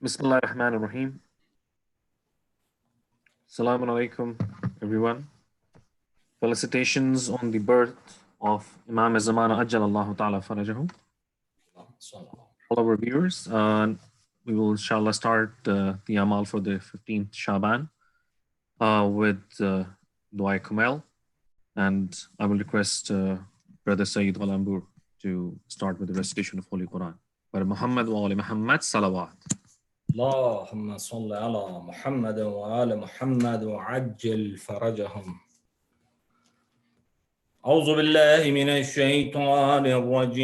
Bismillah ar-Rahman ar-Rahim. Assalamu alaikum, everyone. Felicitations on the birth of Imam Zamana Ajjal Allahu Ta'ala Farajahu. All our viewers, we will inshallah start the Amaal for the 15th Shaban with Dua Kumail. And I will request Brother Sayyid Ghalambur to start with the recitation of Holy Quran. By Muhammad wa ali Muhammad salawat. اللهم صل على محمد وآل محمد وعجل فرجهم. أعوذ بالله من الشيطان الرجيم.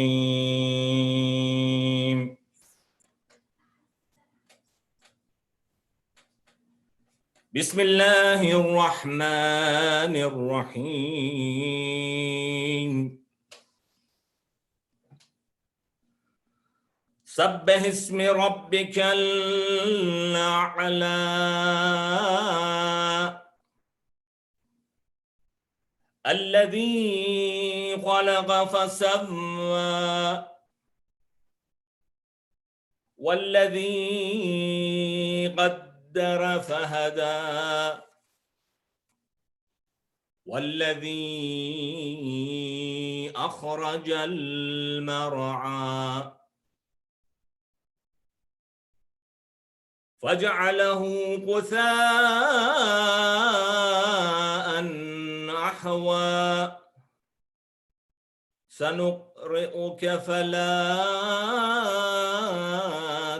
بسم الله الرحمن الرحيم. سبح اسم ربك الأعلى الذي خلق فسوى والذي قدر فهدى والذي أخرج المرعى فجعله غثاء أحوى سنقرئك فلا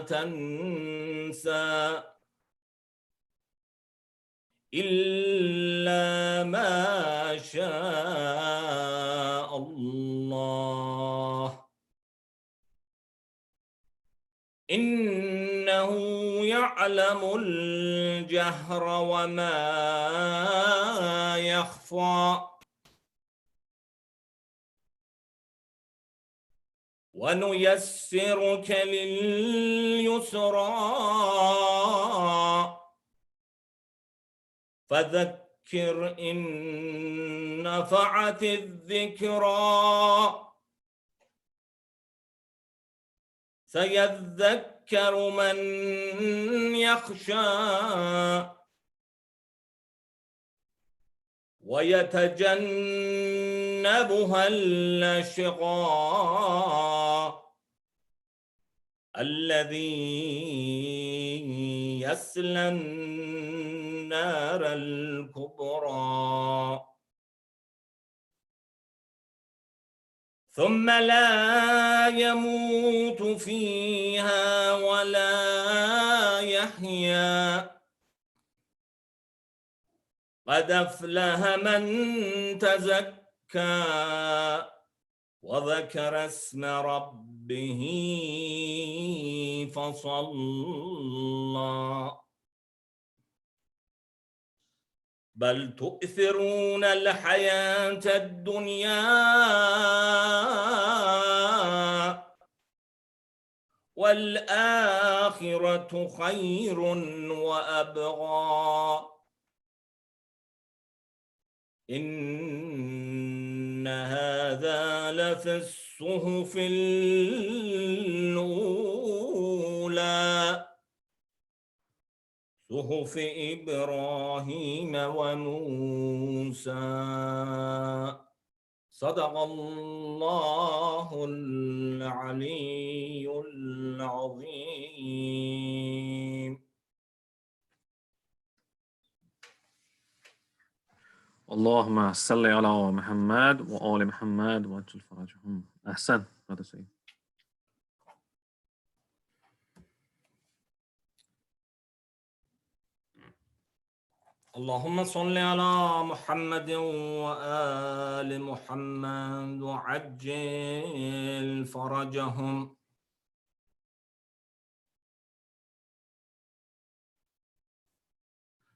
تنسى إلا ما شاء الله إنه يعلم الجهر وما يخفى ونيسرك لليسرى فذكر إن نفعت الذكرى سيذكر من يخشى ويتجنبها الأشقى الذي يصلى النار الكبرى ثم لا يموت فيها ولا يحيا قد أفلح من تزكى وذكر اسم ربه فصلى بل تؤثرون الحياة الدنيا والآخرة خير وأبقى إن هذا لفي الصحف الأولى صحف إبراهيم وموسى صدق الله العلي العظيم. Allahumma salli ala Muhammad wa ali Muhammad wa ajil farajahum. Ahsan, Brother Sayyid. اللهم صل على محمد وآل محمد وعجل فرجهم.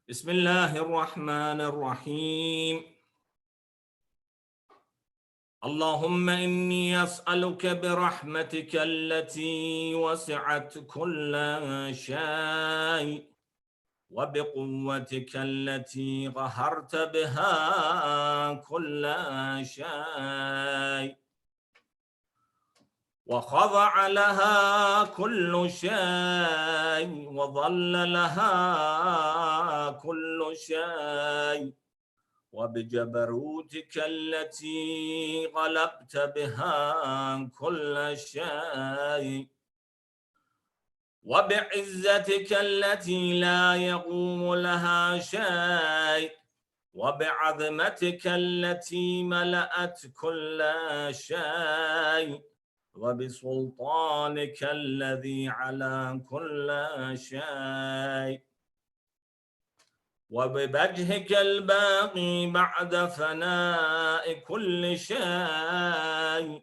بسم الله الرحمن الرحيم. اللهم إني أسألك برحمتك التي وسعت كل شيء وبقوتك التي قهرت بها كل شيء وخضع لها كل شيء وظل لها كل شيء، وبجبروتك التي غلبت بها كل شيء، وبعزتك التي لا يقوم لها شيء، وبعظمتك التي ملأت كل شيء، وبسلطانك الذي على كل شيء، وبوجهك الباقي بعد فناء كل شيء،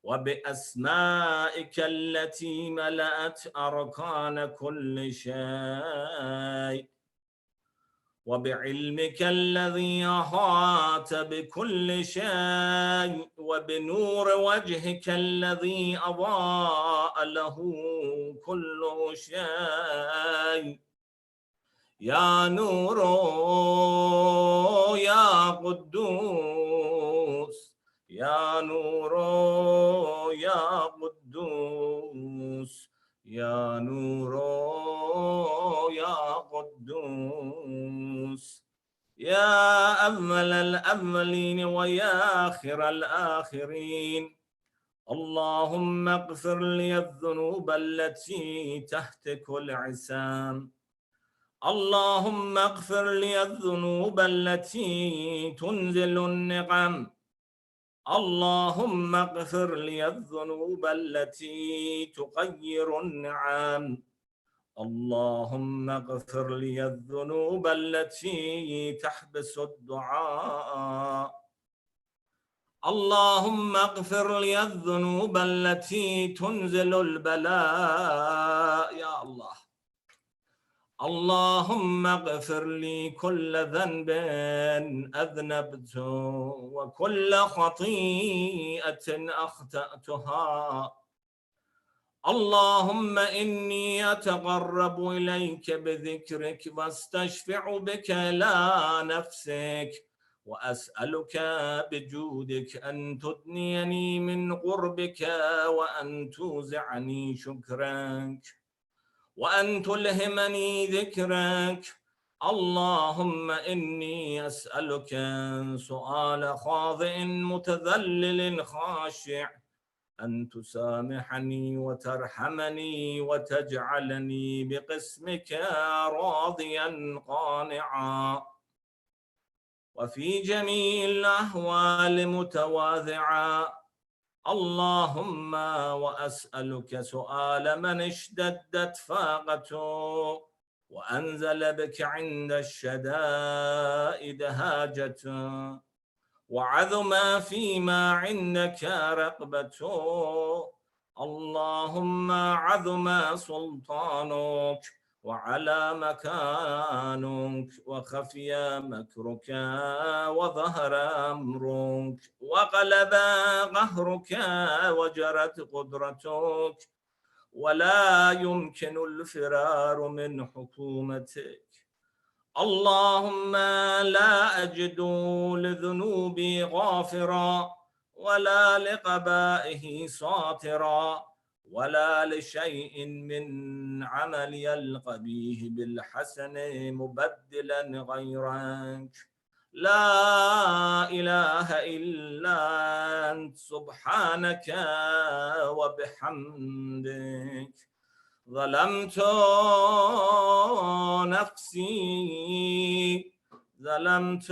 وبأسمائك التي ملأت أركان كل شيء، وبعلمك الذي أحاط بكل شيء، وبنور وجهك الذي أضاء له كل شيء. يا نور يا قدوس، يا نور يا قدوس، يا نور يا قدوس، يا أول الأولين ويا آخر الآخرين. اللهم اغفر لي الذنوب التي تهتك العسام، اللهم اغفر لي الذنوب التي تنزل النقم، اللهم اغفر لي الذنوب التي تغير النعم، اللهم اغفر لي الذنوب التي تحبس الدعاء، اللهم اغفر لي الذنوب التي تنزل البلاء يا الله. اللهم اغفر لي كل ذنب أذنبت وكل خطيئة أخطأتها. اللهم إني أتقرب إليك بذكرك واستشفع بك إلى نفسك، وأسألك بجودك أن تدنيني من قربك، وأن توزعني شكرك، وأن تلهمني ذكرك. اللهم إني أسألك سؤال خاضع متذلل خاشع، أن تسامحني وترحمني وتجعلني بقسمك راضيا قانعا، وفي جميع الأحوال متواضعا. اللهم وأسألك سؤال من اشتدت فاقته وأنزل بك عند الشدائد هاجته، وعظم فيما عندك رقبته. اللهم عظم سلطانك وعلى مكانك وخفي مكرك وظهر أمرك وغلب قهرك وجرت قدرتك، ولا يمكن الفرار من حكومتك. اللهم لا أجد لذنوبي غافرا، ولا لقبائه ساطرا، ولا لشيء من عملي القبيح بالحسن مبدلا غيرك. لا إله إلا أنت سبحانك وبحمدك. ظلمت نفسي، ظلمت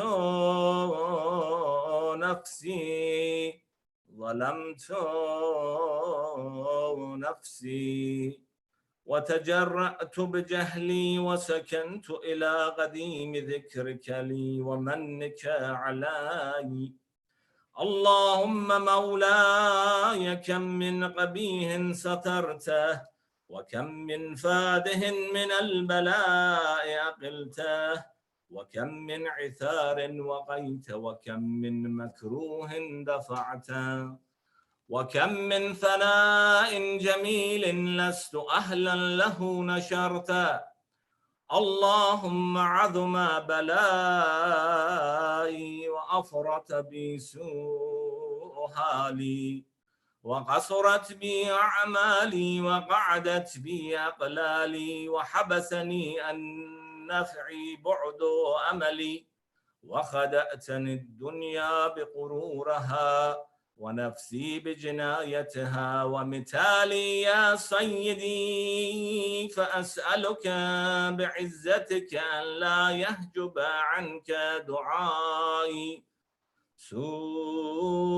نفسي، ظلمت نفسي، وتجرأت بجهلي وسكنت إلى قديم ذكرك لي ومنك علي. اللهم مولاي كم من قبيح سترته، وكم من فاده من البلاء أقلته، وكم من عثار وقيت، وكم من مكروه دفعته، وكم من ثناء جميل لست أهلا له نشرته. اللهم عظم بلائي وأفرط بي سوء حالي، وقصرت بي أعمالي وقعدت بي أقلالي وحبسني عن نفعي بعد أملي وخدأتني الدنيا بقرورها ونفسي بجنايتها ومثالي يا سيدي فأسألك بعزتك أن لا يحجب عنك دعائي سوء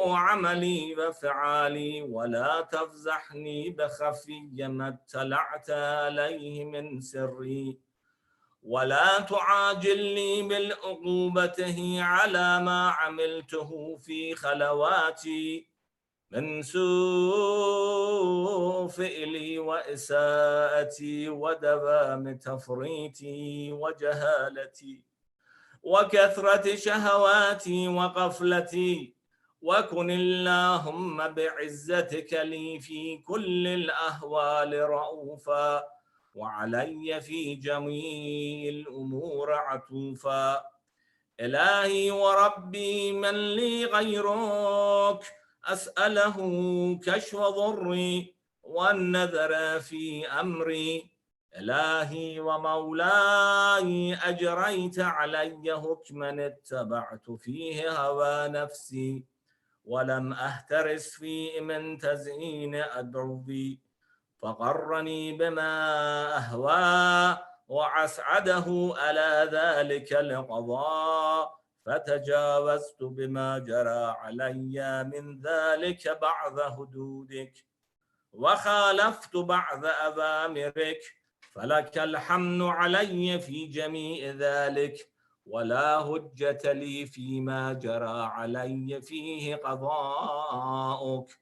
عملي وفعالي ولا تفزحني بخفي ما اطلعت عليه من سري ولا تعاجلني بالعقوبة على ما عملته في خلواتي من سوء فعلي وإساءتي ودوام تفريطي وجهالتي وكثرة شهواتي وغفلتي وكن اللهم بعزتك لي في كل الأهوال رؤوفا وعلي في جميع الأمور عطوفا إلهي وربي من لي غيرك أسأله كشف ضري والنذر في أمري إلهي ومولاي أجريت علي حكما اتبعت فيه هوى نفسي ولم أهترس فيه من تزيين أدعوي فقرني بما أهوى وأسعده على ذلك القضاء فتجاوزت بما جرى علي من ذلك بعض حدودك وخالفت بعض أوامرك فلك الحمد علي في جميع ذلك ولا هجة لي فيما جرى علي فيه قضاؤك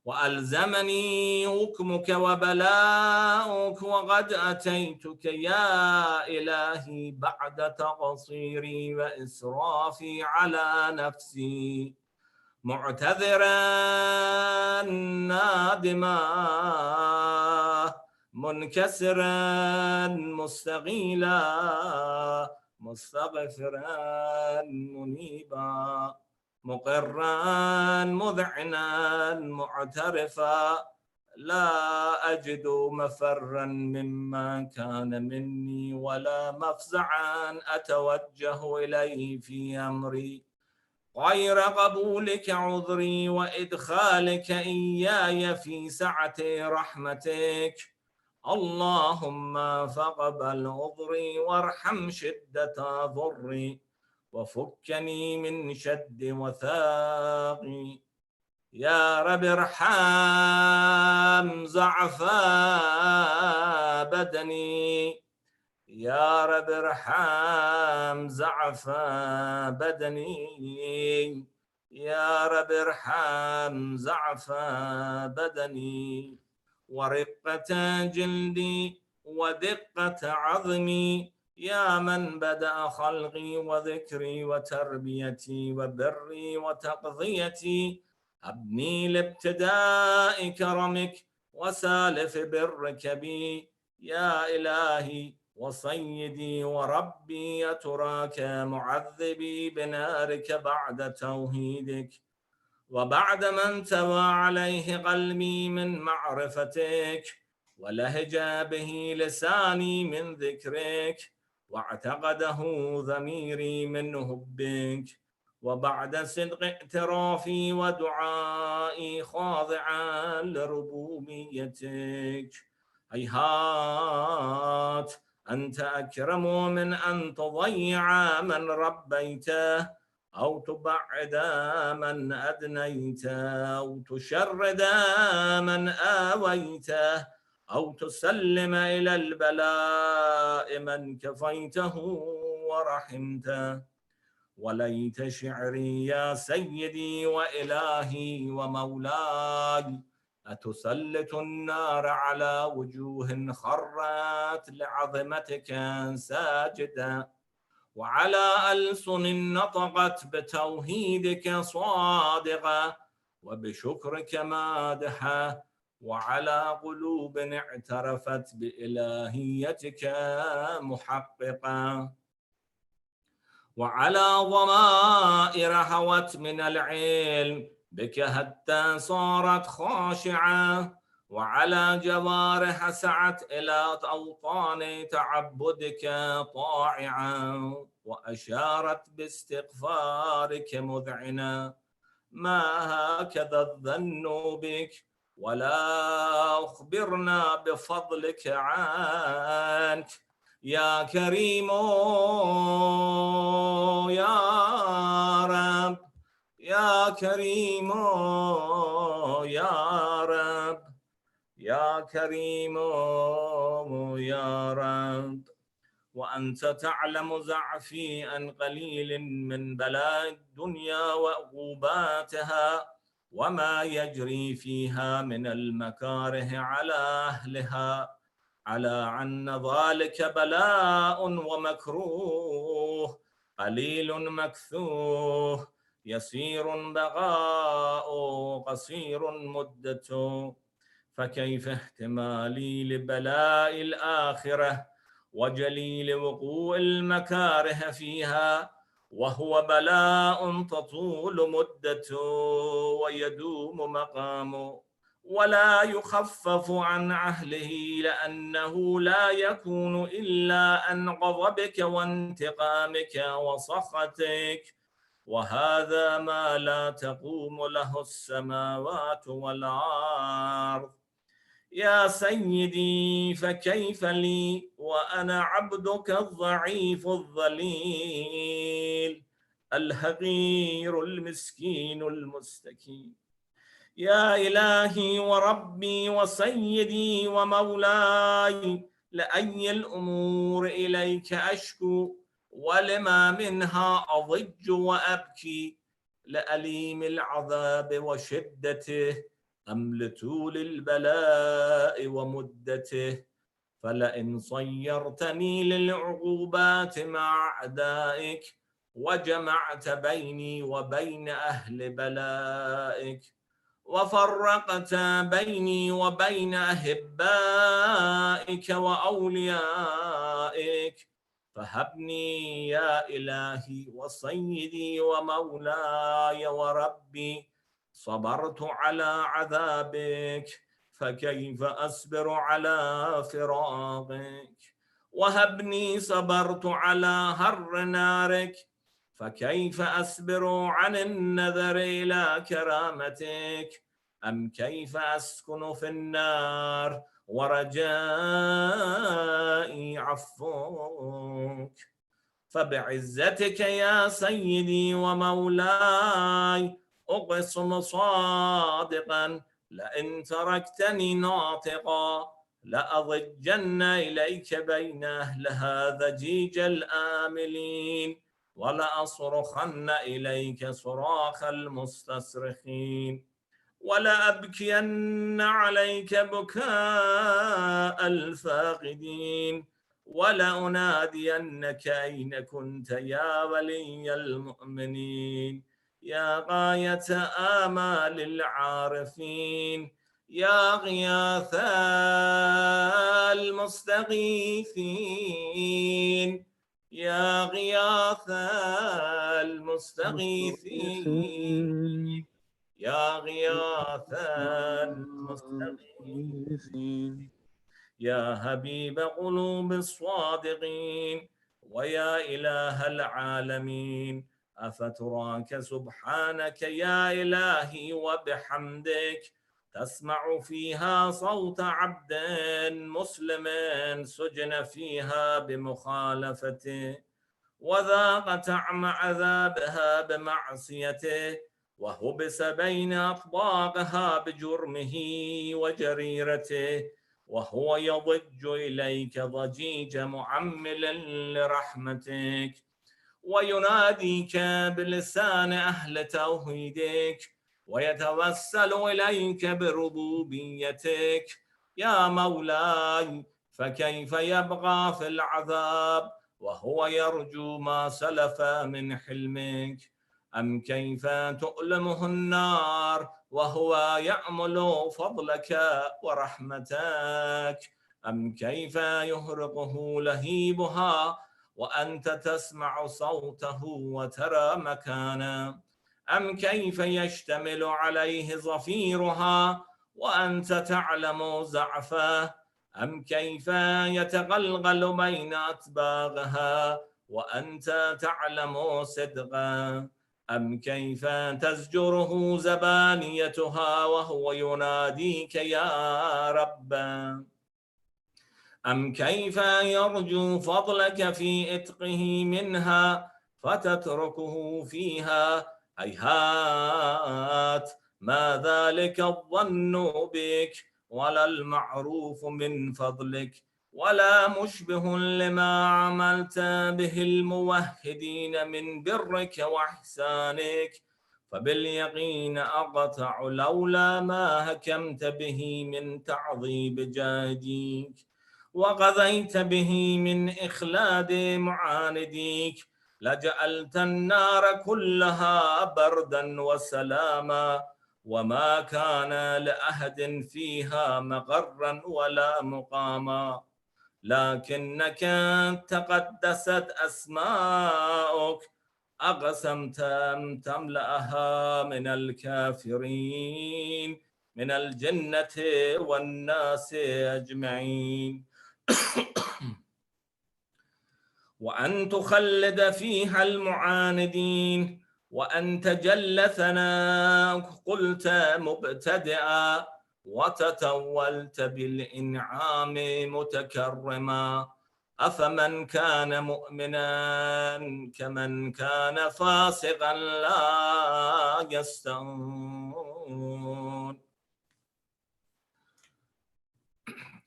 وألزمني حكمك وبلاؤك وقد أتيتك يا إلهي بعد تقصيري وإسرافي على نفسي معتذرا نادما منكسرا مستغيلا مستغفرا منيبا مقرا مذعنا معترفا لا أجد مفرا مما كان مني ولا مفزعا أتوجه إليه في أمري غير قبولك عذري وإدخالك إياي في سعة رحمتك اللهم فاقبل عذري وارحم شدة ضري وفكني من شد وثاقي يا رب ارحم ضعفا بدني يا رب ارحم ضعفا بدني يا رب ارحم ضعفا بدني ورقة جلدي ودقة عظمي يا من بدأ خلقي وذكري وتربيتي وبري وتقضيتي أبني لابتداء كرمك وسالف برك بي يا إلهي وصيدي وربي أتراك معذبي بنارك بعد توحيدك وبعد ما انتوى عليه قلبي من معرفتك ولهج به لساني من ذكرك واعتقده ضميري من حبك وبعد صدق اعترافي ودعائي خاضعا لربوبيتك هيهات أنت أكرم من أن تضيع من ربيته أو تبعد من أدنيت أو تشرد من آويته أو تسلم إلى البلاء من كفيته ورحمته وليت شعري يا سيدي وإلهي ومولاي أتسلط النار على وجوه خرت لعظمتك ساجدا وعلى ألسن نطقت بتوحيدك صادقة وبشكرك مادحة وعلى قلوب اعترفت بإلهيتك محققة وعلى ضمائر هوت من العلم بك حتى صارت خاشعة، وعلى جوارح سعت إلى أوطان تعبدك طاععا، وأشارت باستغفارك مذعنة. ما هكذا الظن بك، ولا أخبرنا بفضلك عنك. يا كريم يا رب، يا كريم يا رب، يا كريم يا رب. وأنت تعلم ضعفي عن قليل من بلاء الدنيا وعقوباتها، وما يجري فيها من المكاره على أهلها، على أن ذلك بلاء ومكروه، قليل مكثوه، يسير بغاء، قصير مدته. فكيف احتمالي لبلاء الآخرة وجليل وقوع المكاره فيها، وهو بلاء تطول مدته ويدوم مقامه، ولا يخفف عن أهله، لأنه لا يكون إلا عن غضبك وانتقامك وسخطك، وهذا ما لا تقوم له السماوات والأرض. يا سيدي، فكيف لي وأنا عبدك الضعيف الذليل الهقير المسكين المستكين. يا إلهي وربي وسيدي ومولاي، لأي الأمور إليك أشكو، ولما منها أضج وأبكي، لأليم العذاب وشدته أم لطول البلاء ومدته؟ فلئن صيرتني للعقوبات مع أعدائك، وجمعت بيني وبين أهل بلائك، وفرقت بيني وبين أحبائك وأوليائك، فهبني يا إلهي وسيدي ومولاي وربي، صبرت على عذابك، فكيف أصبر على فراقك؟ وهبني صبرت على هر نارك، فكيف أصبر عن النذر إلى كرامتك؟ أم كيف أسكن في النار ورجائي عفوك؟ فبعزتك يا سيدي ومولاي أقسم صادقا، لئن تركتني ناطقا لأضجن إليك بين أهلها ضجيج الآملين، ولأصرخن إليك صراخ المستصرخين، ولأبكين عليك بكاء الفاقدين، ولأنادينك أين كنت يا ولي المؤمنين، يا غاية آمال العارفين، يا غياث المستغيثين، يا غياث المستغيثين، يا غياث المستغيثين، يا حبيب قلوب الصادقين، ويا إله العالمين. أفتراك سبحانك يا إلهي وبحمدك تسمع فيها صوت عبد مسلم سجن فيها بمخالفته، وذاق طعم عذابها بمعصيته، وهبس بين أطباقها بجرمه وجريرته، وهو يضج إليك ضجيج معمل لرحمتك، ويناديك بلسان أهل توحيدك، ويتوسل إليك بربوبيتك. يا مولاي، فكيف يبقى في العذاب وهو يرجو ما سلف من حلمك؟ أم كيف تؤلمه النار وهو يأمل فضلك ورحمتك؟ أم كيف يهرقه لهيبها وأنت تسمع صوته وترى مكانه؟ أم كيف يشتمل عليه ظفيرها وأنت تعلم زعفه؟ أم كيف يتغلغل بين أتباغها وأنت تعلم صدقه؟ أم كيف تزجره زبانيتها وهو يناديك يا رب؟ أم كيف يرجو فضلك في إتقه منها فتتركه فيها؟ هيهات، ما ذلك الظن بك ولا المعروف من فضلك ولا مشبه لما عملت به الموحدين من برك وإحسانك، فباليقين أقطع لولا ما هكمت به من تعظيم جاهديك وغذيت به من إخلاد معانديك لجعلت النار كلها بردا وسلاما، وما كان لأحد فيها مغرا ولا مقاما، لكنك تقدست أسماؤك أقسمت أن تملأها من الكافرين من الجنة والناس أجمعين، وأن تخلد فيها المعاندين، وأن تجل ثناك قلت مبتدئا وتتولت بالإنعام متكرما، أفمن كان مؤمنا كمن كان فاسقا لا يستوون.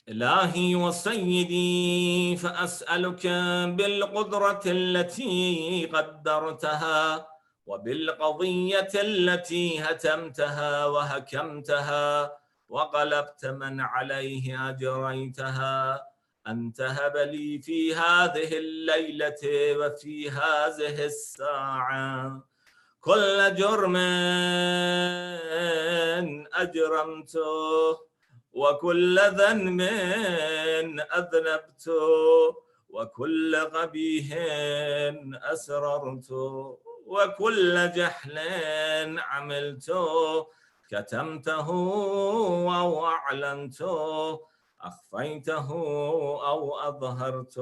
إلهي وسيدي فأسألك بالقدرة التي قدرتها وبالقضية التي هتمتها وهكمتها وقلبت من عليه أجريتها أن تهب لي في هذه الليلة وفي هذه الساعة كل جرم أجرمته وكل ذنب أذنبت وكل قبيح أسررت وكل جهل عملت كتمته أو أعلنته أخفيته أو أظهرت،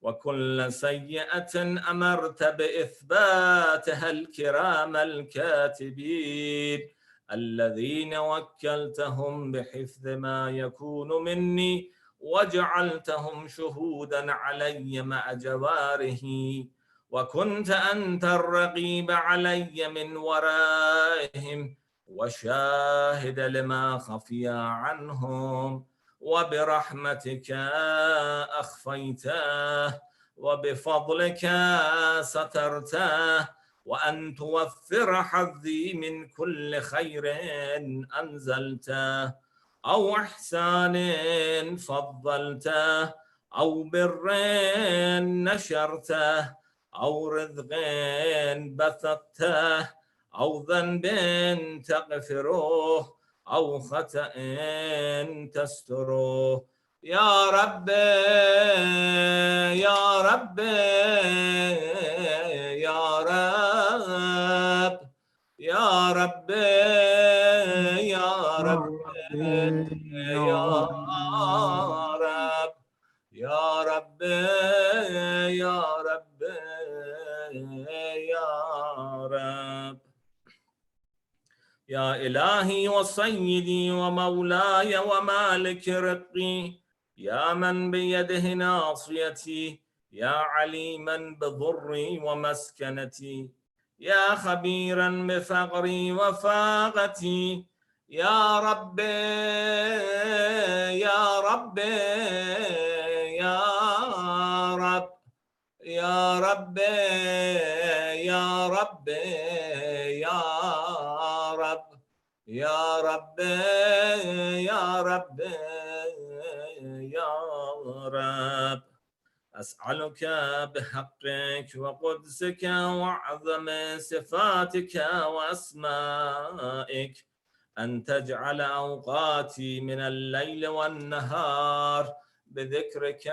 وكل سيئة أمرت بإثباتها الكرام الكاتبين الذين وكلتهم بحفظ ما يكون مني وجعلتهم شهودا علي مع جواره، وكنت أنت الرقيب علي من ورائهم وشاهد لما خفي عنهم، وبرحمتك أخفيته وبفضلك سترته، وأن توفر حظي من كل خير أنزلته أو إحسان فضلته أو بر نشرته أو رزق بسطته أو ذنب تغفره أو خطأ تستره. يا رب يا رب يا رب يا رب يا رب يا رب يا رب يا رب يا رب. يا إلهي وسيدي ومولاي ومالك رقي، يا من بيده ناصيتي، يا عليما بضري ومسكنتي، يا خبيرا بفقري وفاقتي، يا رب يا رب يا رب يا رب يا رب يا رب يا رب يا رب يا رب. أسألك بحقك وقدسك وأعظم صفاتك وأسمائك أن تجعل أوقاتي من الليل والنهار بذكرك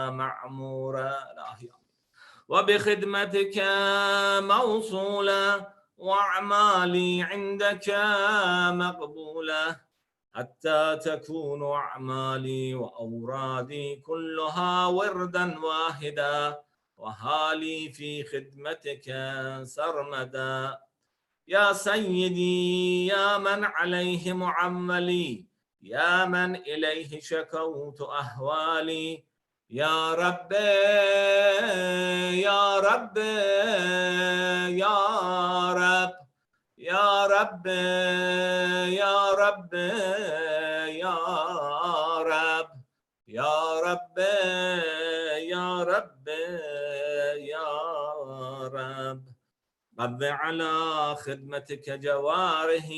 معمورة وبخدمتك موصولة وأعمالي عندك مقبولة حتى تكون أعمالي وأورادي كلها وردا واحدا وحالي في خدمتك سرمدا. يا سيدي يا من عليه معملي، يا من إليه شكوت أهوالي، يا رب يا رب يا رب يا رب يا رب يا رب يا رب يا رب يا رب قض على خدمتك جواره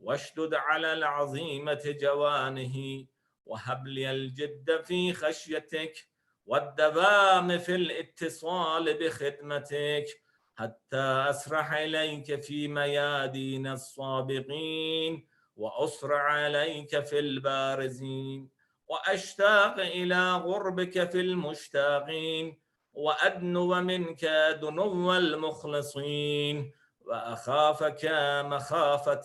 واشدد على العظيمة جوانه وهب لي الجد في خشيتك والدوام في الاتصال بخدمتك حتى أسرح إليك في ميادين الصابقين وأسرع إليك في البارزين وأشتاق إلى غربك في المشتاقين وأدنو منك دنو المخلصين وأخافك مخافة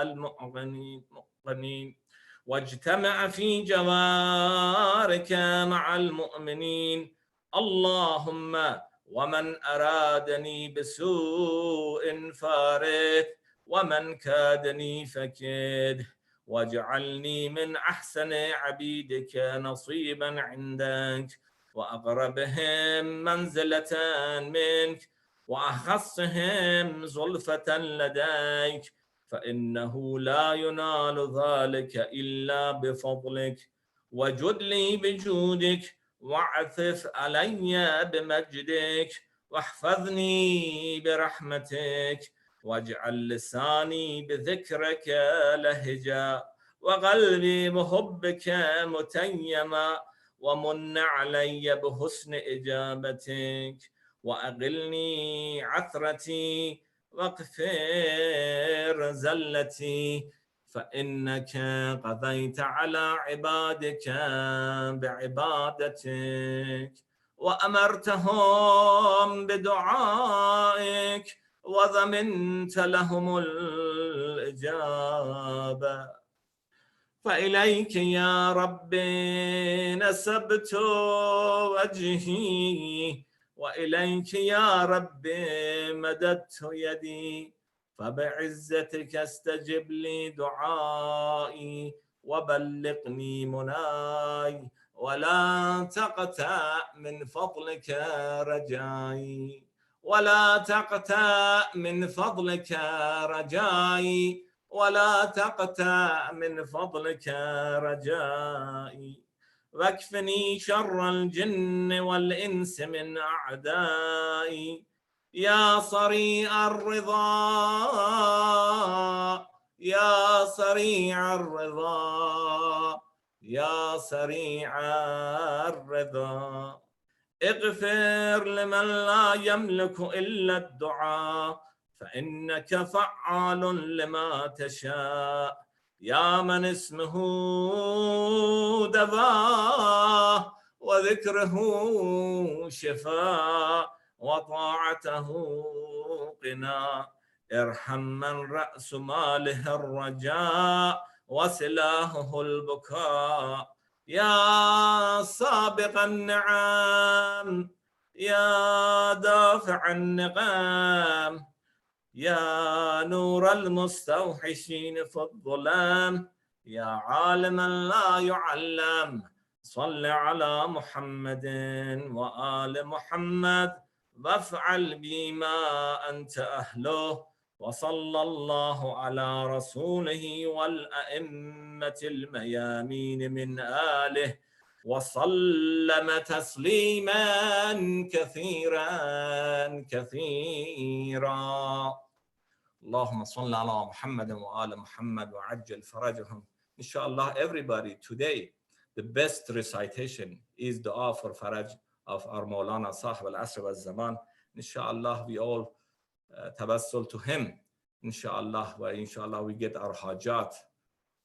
المؤمنين واجتمع في جوارك مع المؤمنين. اللهم ومن أرادني بسوء فارث ومن كادني فكده واجعلني من أحسن عبيدك نصيبا عندك وأقربهم منزلة منك وأخصهم زلفة لديك فإنه لا ينال ذلك إلا بفضلك. وجد لي بجودك واعثف علي بمجدك واحفظني برحمتك واجعل لساني بذكرك لهجا وقلبي بحبك متيما ومن علي بحسن إجابتك وأقلني عثرتي واغفر زلتي فإنك قضيت على عبادك بعبادتك وأمرتهم بدعائك وضمنت لهم الإجابة. فإليك يا رب نسبت وجهي وإليك يا رب مددت يدي فبعزتك استجب لي دعائي وبلغني مناي ولا تقطع من فضلك رجائي ولا تقطع من فضلك رجائي ولا تقطع من فضلك رجائي واكفني شر الجن والإنس من أعدائي. يا صريع الرضا يا صريع الرضا يا صريع الرضا اغفر لمن لا يملك إلا الدعاء فإنك فعال لما تشاء. يا من اسمه دواء وذكره شفاء وطاعته قنا ارحم من رأس ماله الرجاء وسلاحه البكاء. يا سابق النعم يا دافع النقام يا نور المستوحشين في الظلام يا عالما لا يعلم صل على محمد وآل محمد وافعل بما أنت أهله. وصلى الله على رسوله والأئمة الميامين من آله وسلم تسليما كثيرا كثيرا. اللهم صل على محمد وآل محمد وعجل فرجهم. Inshallah, everybody, today the best recitation is dua for faraj of our Maulana Sahib al-Asr wal-Zaman. Inshallah, we all tabassul to him. Inshallah, we get our hajat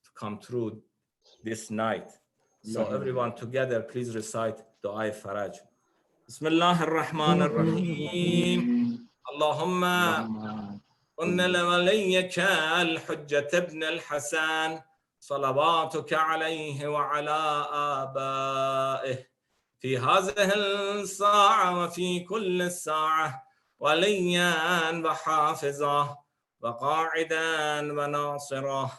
to come through this night. So everyone together, please recite dua faraj. Bismillah ar-Rahman ar-Rahim. Allahumma قلنا لوليك الحجة ابن الحسن صلواتك عليه وعلى آبائه في هذه الساعة وفي كل الساعة وليا وحافظا وقاعدا وناصرا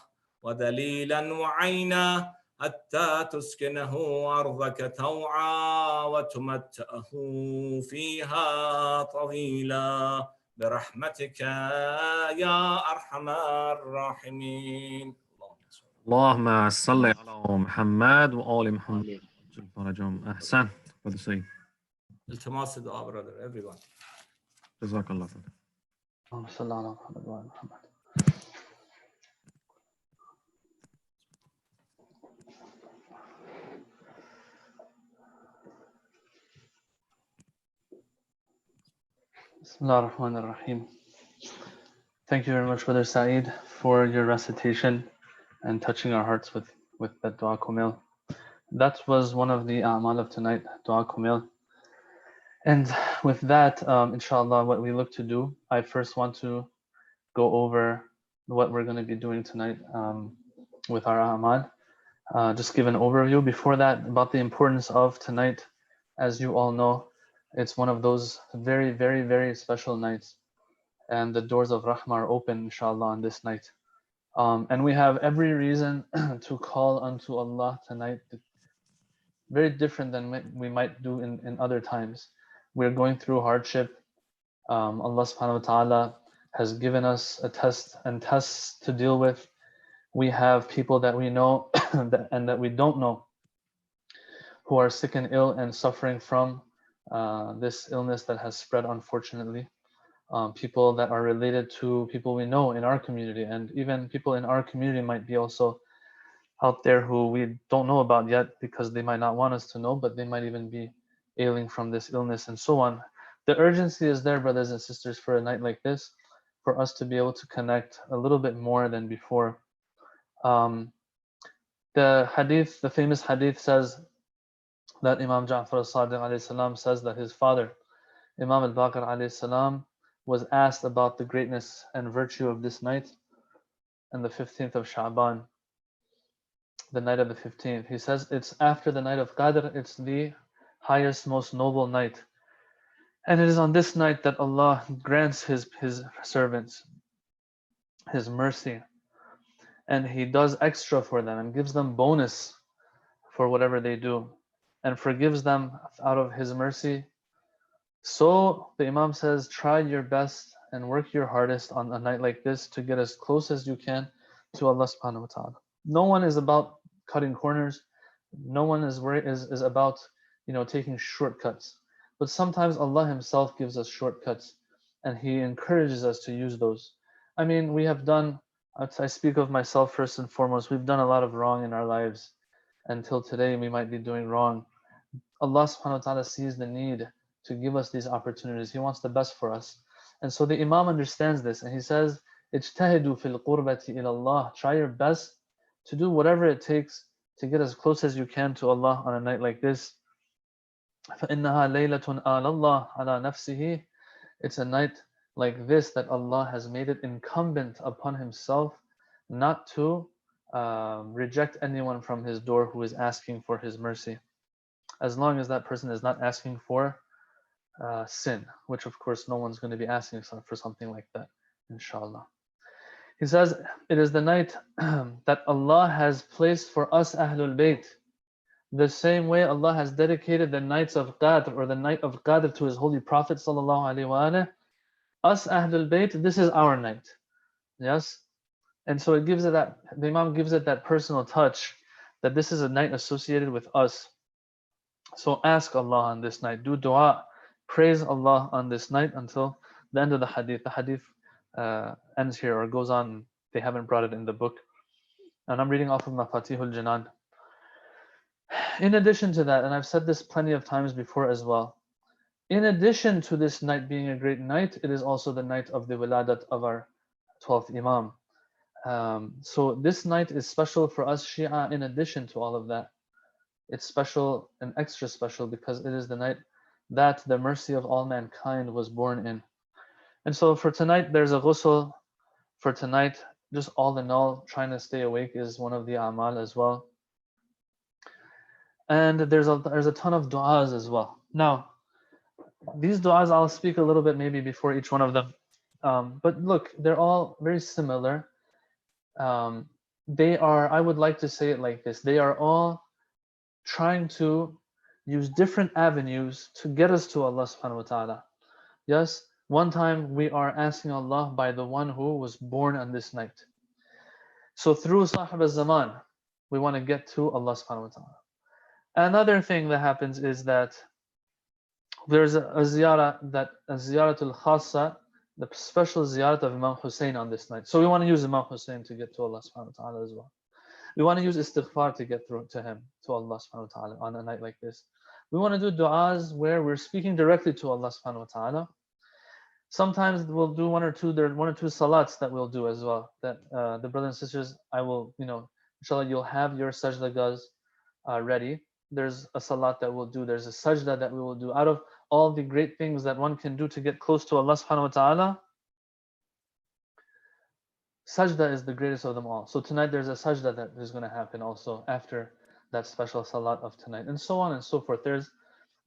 ودليلا وعينا حتى تسكنه أرضك طوعا وتمتعه فيها طويلا برحمتك يا أرحم الراحمين. اللهم صل على محمد وآل محمد. فرجهم أحسن. Brother Sayyid. التماس دعاء brother everyone. جزاك الله خير. اللهم صل على محمد وعلى محمد. Bismillah ar-Rahman ar-Rahim. Thank you very much, Brother Saeed, for your recitation and touching our hearts with that dua kumil. That was one of the Amaal of tonight, dua kumil. And with that, inshallah, what we look to do, I first want to go over what we're going to be doing tonight with our Amaal. Just give an overview. Before that, about the importance of tonight. As you all know, it's one of those very, very, very special nights. And the doors of Rahmah are open, inshallah, on this night. And we have every reason to call unto Allah tonight, very different than we might do in other times. We're going through hardship. Allah subhanahu wa ta'ala has given us a test and tests to deal with. We have people that we know and that we don't know who are sick and ill and suffering from this illness that has spread, unfortunately. People that are related to people we know in our community, and even people in our community might be also out there who we don't know about yet because they might not want us to know, but they might even be ailing from this illness and so on. The urgency is there, brothers and sisters, for a night like this, for us to be able to connect a little bit more than before. The hadith, the famous hadith says that Imam Ja'far al-Sadiq alayhi salam says that his father, Imam al-Baqir alayhi salam, was asked about the greatness and virtue of this night and the 15th of Shaban, the night of the 15th. He says it's after the night of Qadr, it's the highest, most noble night. And it is on this night that Allah grants his servants his mercy. And he does extra for them and gives them bonus for whatever they do and forgives them out of his mercy. So the Imam says, try your best and work your hardest on a night like this to get as close as you can to Allah subhanahu wa ta'ala. No one is about cutting corners. No one is about taking shortcuts. But sometimes Allah himself gives us shortcuts and he encourages us to use those. I mean, we have done, I speak of myself first and foremost, we've done a lot of wrong in our lives. Until today we might be doing wrong. Allah subhanahu wa ta'ala sees the need to give us these opportunities. He wants the best for us. And so the Imam understands this and he says, اجتهدوا في القربة إلى الله. Try your best to do whatever it takes to get as close as you can to Allah on a night like this. فإنها ليلة آل الله على نفسه. It's a night like this that Allah has made it incumbent upon himself not to reject anyone from his door who is asking for his mercy, as long as that person is not asking for sin, which of course no one's going to be asking for something like that, inshallah. He says, it is the night that Allah has placed for us Ahlul Bayt, the same way Allah has dedicated the nights of Qadr or the night of Qadr to his holy Prophet sallallahu alaihi wasallam. Us Ahlul Bayt, this is our night. Yes? And so it gives it that, the Imam gives it that personal touch that this is a night associated with us. So ask Allah on this night, do dua, praise Allah on this night until the end of the hadith. The hadith ends here or goes on. They haven't brought it in the book. And I'm reading off of Mafatihul Janan. In addition to that, and I've said this plenty of times before as well, in addition to this night being a great night, it is also the night of the wiladat of our 12th Imam. So this night is special for us Shia in addition to all of that. It's special and extra special because it is the night that the mercy of all mankind was born in. And so for tonight, there's a ghusl for tonight, just all in all, trying to stay awake is one of the amal as well. And there's a ton of du'as as well. Now, these du'as I'll speak a little bit maybe before each one of them. But look, they're all very similar. They are, I would like to say it like this, they are all trying to use different avenues to get us to Allah subhanahu wa ta'ala. Yes, one time we are asking Allah by the one who was born on this night. So through Sahib al-Zaman, we want to get to Allah subhanahu wa ta'ala. Another thing that happens is that there's a ziyaratul khassa, the special ziyarat of Imam Husayn on this night. So we want to use Imam Husayn to get to Allah subhanahu wa ta'ala as well. We want to use istighfar to get through to him, to Allah subhanahu wa ta'ala on a night like this. We want to do du'as where we're speaking directly to Allah subhanahu wa ta'ala. Sometimes we'll do one or two salats that we'll do as well. That the brothers and sisters, I will, inshallah, you'll have your sajdagas ready. There's a salat that we'll do. There's a sajda that we will do. Out of all the great things that one can do to get close to Allah subhanahu wa ta'ala, sajda is the greatest of them all. So tonight there's a sajda that is going to happen also after that special salat of tonight, and so on and so forth. There's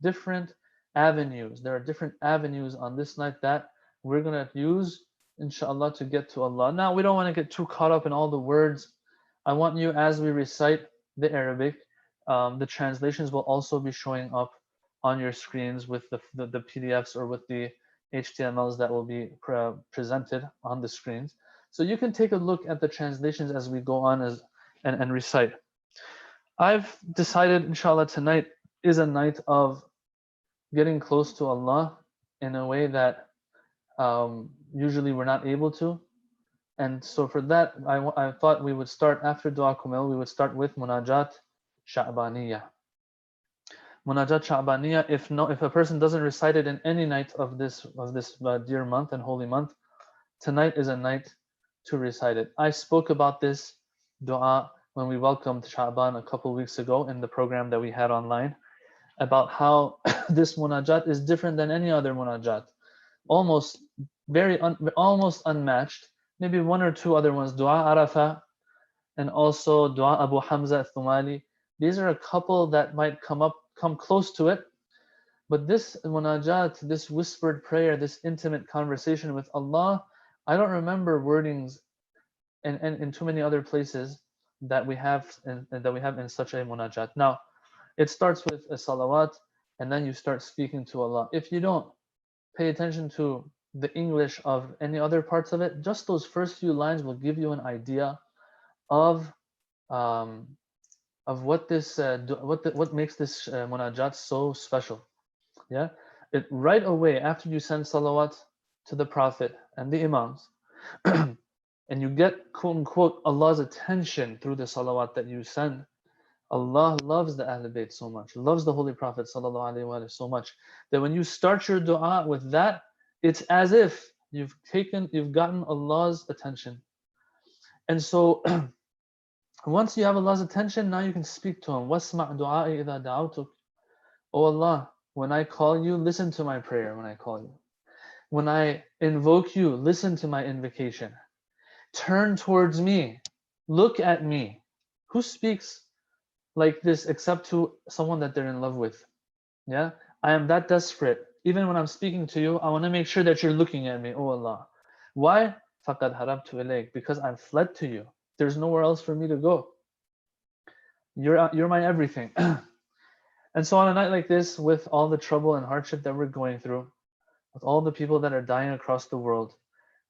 different avenues. There are different avenues on this night that we're going to use, inshallah, to get to Allah. Now, we don't want to get too caught up in all the words. I want you, as we recite the Arabic, the translations will also be showing up on your screens with the PDFs or with the HTMLs that will be presented on the screens. So you can take a look at the translations as we go on and recite. I've decided, inshallah, tonight is a night of getting close to Allah in a way that usually we're not able to. And so for that, I thought we would start after Dua Kumail, we would start with Munajat Shabaniyah. Munajat Shabaniyah, if a person doesn't recite it in any night of this dear month and holy month, tonight is a night to recite it. I spoke about this dua when we welcomed Shabaan a couple of weeks ago in the program that we had online, about how this munajat is different than any other munajat, almost unmatched. Maybe one or two other ones, Dua Arafah and also Dua Abu Hamza al-Thumali. These are a couple that might come close to it, but this munajat, this whispered prayer, this intimate conversation with Allah, I don't remember wordings in too many other places that we have in such a munajat. Now, it starts with a salawat, and then you start speaking to Allah. If you don't pay attention to the English of any other parts of it, just those first few lines will give you an idea of what this what makes this munajat so special. Yeah, it right away after you send salawat to the Prophet and the Imams, and you get quote unquote Allah's attention through the salawat that you send. Allah loves the Ahlul Bayt so much, loves the Holy Prophet sallallahu alaihi wasallam so much, that when you start your dua with that, it's as if you've gotten Allah's attention. And so once you have Allah's attention, now you can speak to Him. وَاسْمَعْ دُعَائِي إِذَا دَعَوْتُكَ. Oh Allah, when I call you, listen to my prayer when I call you. When I invoke you, listen to my invocation. Turn towards me. Look at me. Who speaks like this except to someone that they're in love with? Yeah, I am that desperate. Even when I'm speaking to you, I want to make sure that you're looking at me, oh Allah. Why? فَقَدْ هَرَبْتُ إِلَيْكَ. Because I've fled to you. There's nowhere else for me to go. You're my everything. And so on a night like this, with all the trouble and hardship that we're going through, with all the people that are dying across the world,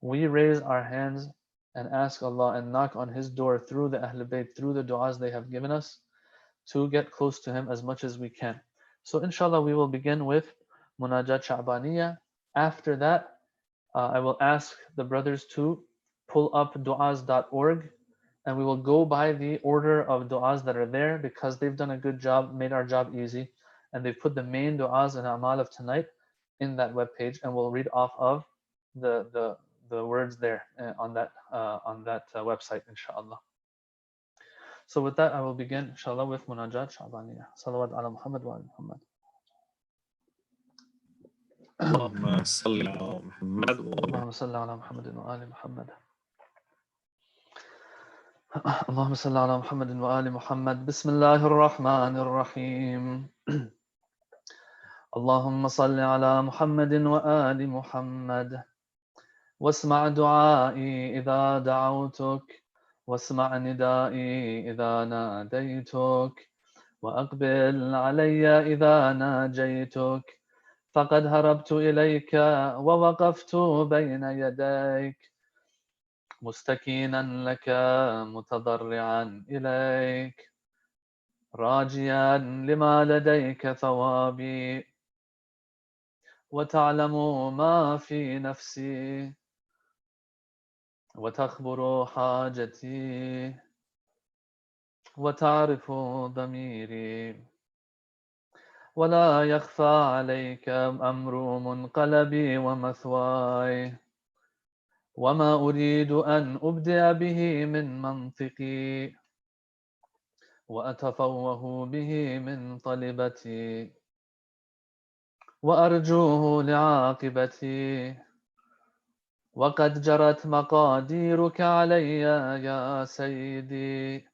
we raise our hands and ask Allah and knock on His door through the Ahlul Bayt, through the du'as they have given us, to get close to Him as much as we can. So inshallah, we will begin with Munajat Shabaniyah. After that, I will ask the brothers to pull up du'as.org, and we will go by the order of du'as that are there, because they've done a good job, made our job easy, and they've put the main du'as and amal of tonight in that webpage, and we'll read off of the words there on that website, inshallah. So with that, I will begin, inshallah, with Munajat Shabaniyah. Salawat ala Muhammad wa ala Muhammad. اللهم صل على محمد اللهم صل على محمد وآل محمد. اللهم صل على محمد وآل محمد. بسم الله الرحمن الرحيم. اللهم صل على محمد وآل محمد. واسمع دعائي إذا دعوتك، واسمع ندائي إذا ناديتك، وأقبل علي إذا ناجيتك، فقد هربت إليك ووقفت بين يديك، مستكينا لك متضرعا إليك، راجيا لما لديك ثوابي، وتعلم ما في نفسي، وتخبر حاجتي، وتعرف ضميري، ولا يخفى عليك أمر منقلبي ومثواي، وما أريد أن أبدأ به من منطقي، وأتفوه به من طلبتي، وأرجوه لعاقبتي، وقد جرت مقاديرك علي يا سيدي،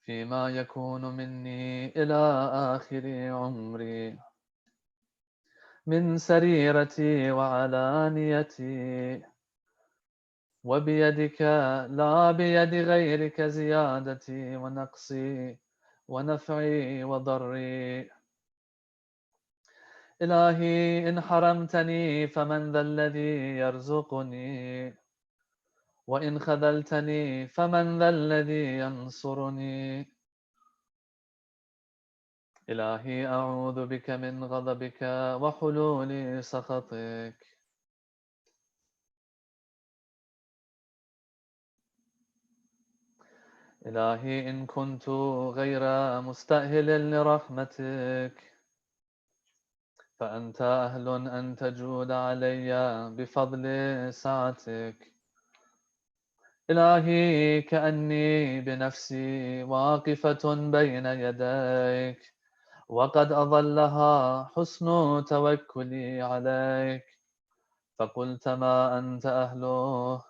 فيما يكون مني إلى آخر عمري، من سريرتي وعلانيتي، وبيدك لا بيد غيرك زيادتي ونقصي ونفعي وضري. إلهي إن حرمتني فمن ذا الذي يرزقني، وإن خذلتني فمن ذا الذي ينصرني. إلهي أعوذ بك من غضبك وحلول سخطك. إلهي إن كنت غير مستأهل لرحمتك، فأنت أهل أن تجود علي بفضل سعتك. إلهي كأني بنفسي واقفة بين يديك، وقد أظلها حسن توكلي عليك، فقلت ما أنت أهله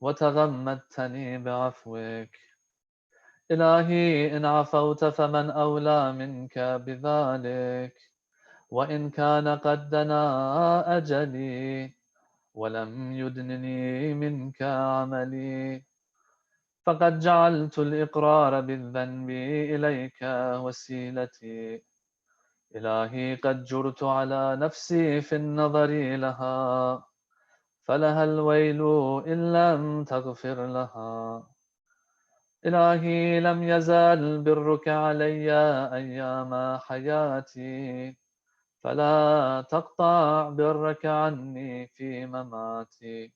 وتغمدتني بعفوك. إلهي إن عفوت فمن أولى منك بذلك، وإن كان قد دنا أجلي ولم يدنني منك عملي، فقد جعلت الإقرار بالذنب إليك وسيلتي. إلهي قد جرت على نفسي في النظر لها، فلها الويل إن لم تغفر لها. إلهي لم يزال برك علي أيام حياتي، فلا تقطع برك عني في مماتي.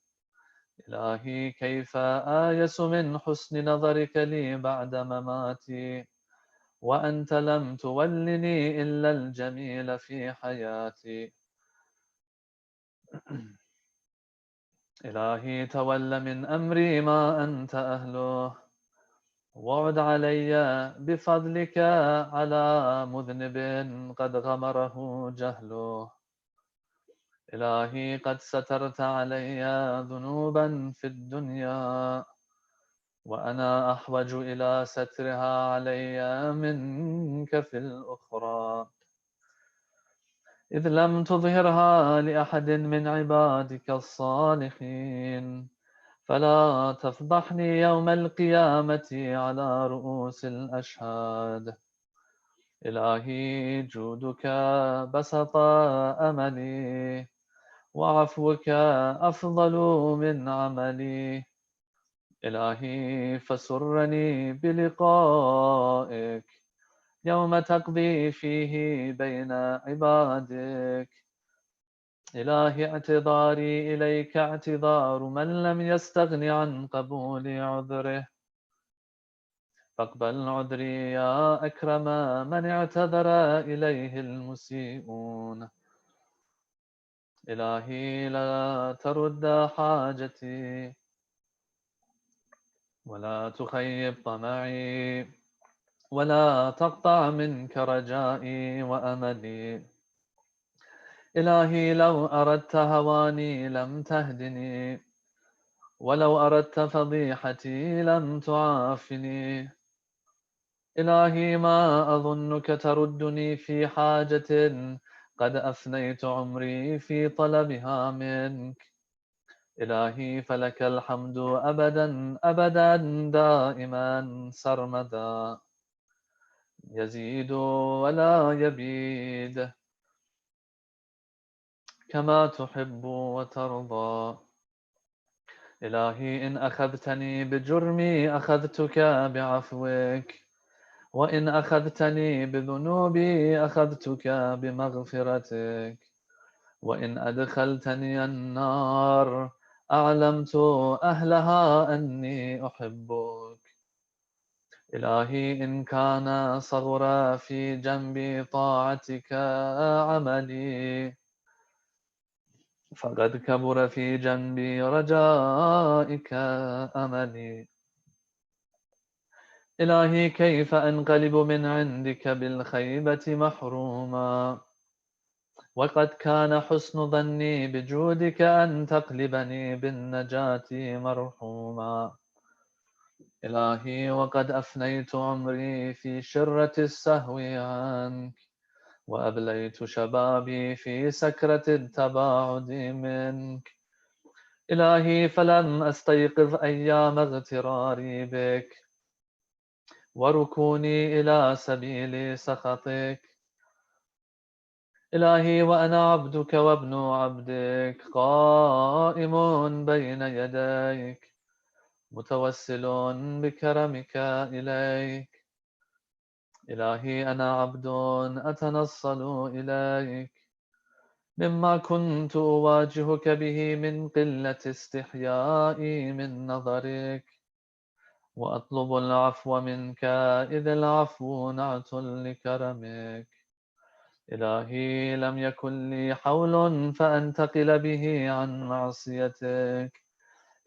إلهي كيف آيس من حسن نظرك لي بعد مماتي، وأنت لم تولني إلا الجميل في حياتي. إلهي تول من أمري ما أنت أهله، وعد علي بفضلك على مذنب قد غمره جهله. إلهي قد سترت علي ذنوبا في الدنيا، وأنا أحوج إلى سترها علي منك في الأخرى، إذ لم تظهرها لأحد من عبادك الصالحين، فلا تفضحني يوم القيامة على رؤوس الأشهاد. إلهي جودك بسط أملي، وعفوك أفضل من عملي. إلهي فسرني بلقائك يوم تقضي فيه بين عبادك. إلهي اعتذاري إليك اعتذار من لم يستغن عن قبول عذره، فاقبل عذري يا أكرم من اعتذر إليه المسيئون. إلهي لا ترد حاجتي، ولا تخيب طمعي، ولا تقطع منك رجائي وأملي. إلهي لو أردت هواني لم تهدني، ولو أردت فضيحتي لم تعافني. إلهي ما أظنك تردني في حاجة قد أفنيت عمري في طلبها منك. إلهي فلك الحمد أبدا أبدا دائما سرمدا، يزيد ولا يبيد كما تحب وترضى. إلهي إن أخذتني بجرمي أخذتك بعفوك، وإن أخذتني بذنوبي أخذتك بمغفرتك، وإن أدخلتني النار أعلمت أهلها أني أحبك. إلهي إن كان صغر في جنبي طاعتك عملي، فقد كبر في جنبي رجائك أملي. إلهي كيف أنقلب من عندك بالخيبة محروما، وقد كان حسن ظني بجودك أن تقلبني بالنجاة مرحوما. إلهي وقد أفنيت عمري في شرة السهو عنك، وأبليت شبابي في سكرة التباعد منك. إلهي فلم أستيقظ أيام اغتراري بك وركوني إلى سبيل سخطك. إلهي وأنا عبدك وابن عبدك قائم بين يديك متوسل بكرمك إليك. إلهي أنا عبد أتنصل إليك مما كنت أواجهك به من قلة استحيائي من نظرك، وأطلب العفو منك إذ العفو نعت لكرمك. إلهي لم يكن لي حول فأنتقل به عن معصيتك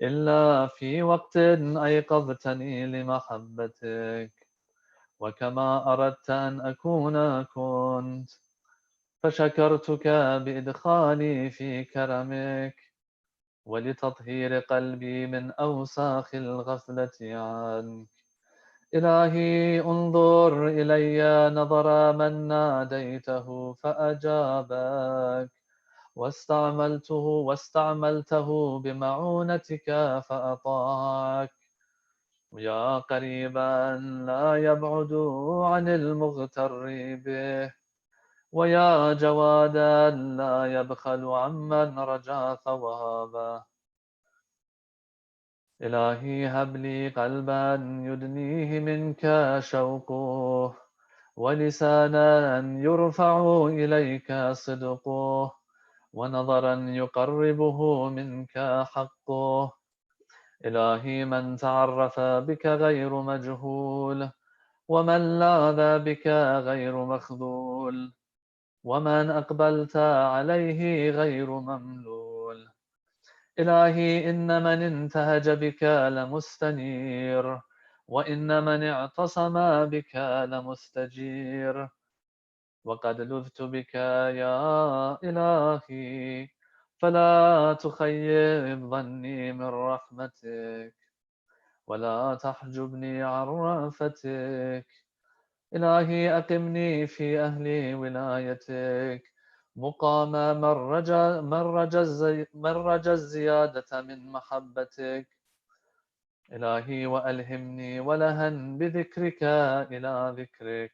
إلا في وقت أيقظتني لمحبتك، وكما أردت أن أكون كنت، فشكرتك بإدخالي في كرمك ولتطهير قلبي من أوساخ الغفلة عنك. إلهي انظر إلي نظر من ناديته فأجابك، واستعملته بمعونتك فأطاعك. يا قريبا لا يبعد عن المغتر به، ويا جوادا لا يبخل عمن رجا ثوابه. إلهي هب لي قلبا يدنيه منك شوقه، ولسانا يرفع إليك صدقه، ونظرا يقربه منك حقه. إلهي من تعرف بك غير مجهول، ومن لاذ بك غير مخذول، ومن أقبلت عليه غير مملول. إلهي إن من انتهج بك لمستنير، وإن من اعتصم بك لمستجير. وقد لذت بك يا إلهي، فلا تخيب ظني من رحمتك، ولا تحجبني عن رأفتك. إلهي أقمني في أهل ولايتك مقام من رجا الزيادة من محبتك. إلهي وألهمني ولها بذكرك إلى ذكرك،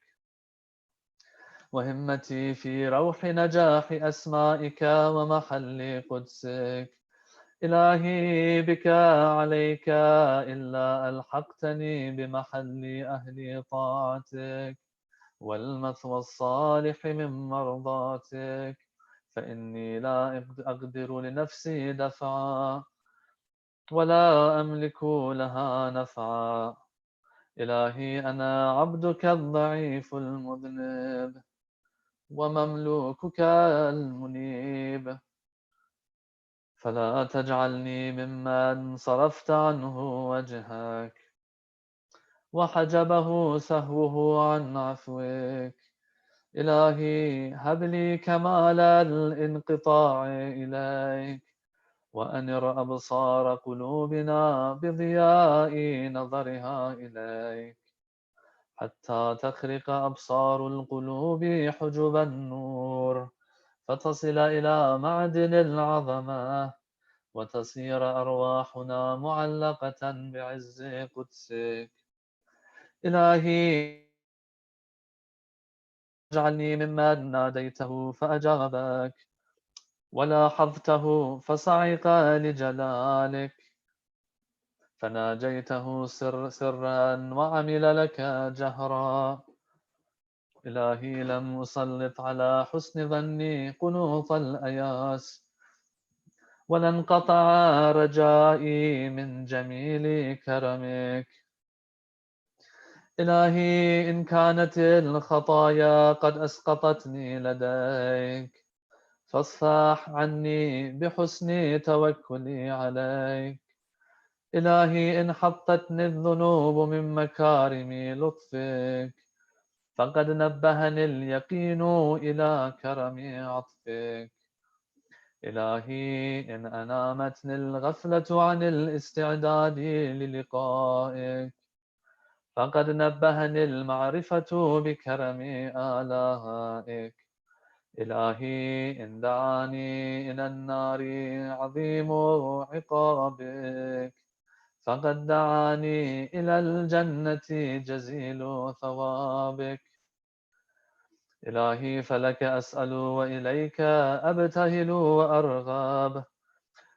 وهمتي في روح نجاح أسمائك ومحل قدسك. إلهي بك عليك إلا ألحقتني بمحل أهل طاعتك والمثوى الصالح من مرضاتك، فإني لا أقدر لنفسي دفعا ولا أملك لها نفعا. إلهي أنا عبدك الضعيف المذنب ومملوكك المنيب، فلا تجعلني ممن صرفت عنه وجهك وحجبه سهوه عن عفوك. إلهي هب لي كمال الانقطاع إليك وأنر أبصار قلوبنا بضياء نظرها إليك حتى تخرق أبصار القلوب حجب النور فتصل إلى معدن العظمة وتصير أرواحنا معلقة بعز قدسك. إلهي اجعلني ممن ناديته فأجابك ولاحظته فصعق لجلالك فناجيته سرا وعمل لك جهرا. إلهي لم أسلط على حسن ظني قنوط الأياس ولا انقطع رجائي من جميل كرمك. إلهي إن كانت الخطايا قد أسقطتني لديك فاصفح عني بحسن توكلي عليك. إلهي إن حطتني الذنوب من مكارم لطفك فقد نبهني اليقين إلى كرم عطفك. إلهي إن أنامتني الغفلة عن الاستعداد للقائك فقد نبهني المعرفة بكرم آلائك. إلهي إن دعاني إلى النار عظيم عقابك فقد دعاني إلى الجنة جزيل ثوابك. إلهي فلك أسأل وإليك أبتهل وأرغب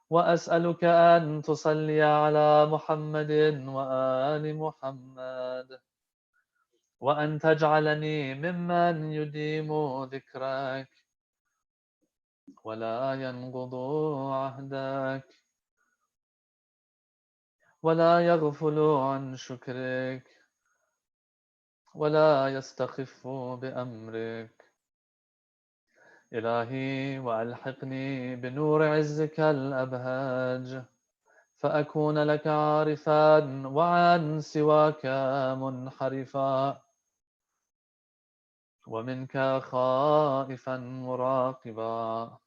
وأسألك أن تصلي على محمد وآل محمد وأن تجعلني ممن يديم ذكرك ولا ينقض عهدك ولا يغفل عن شكرك ولا يستخف بأمرك. إلهي وألحقني بنور عزك الأبهاج فأكون لك عارفا وعن سواك منحرفا ومنك خائفا مراقبا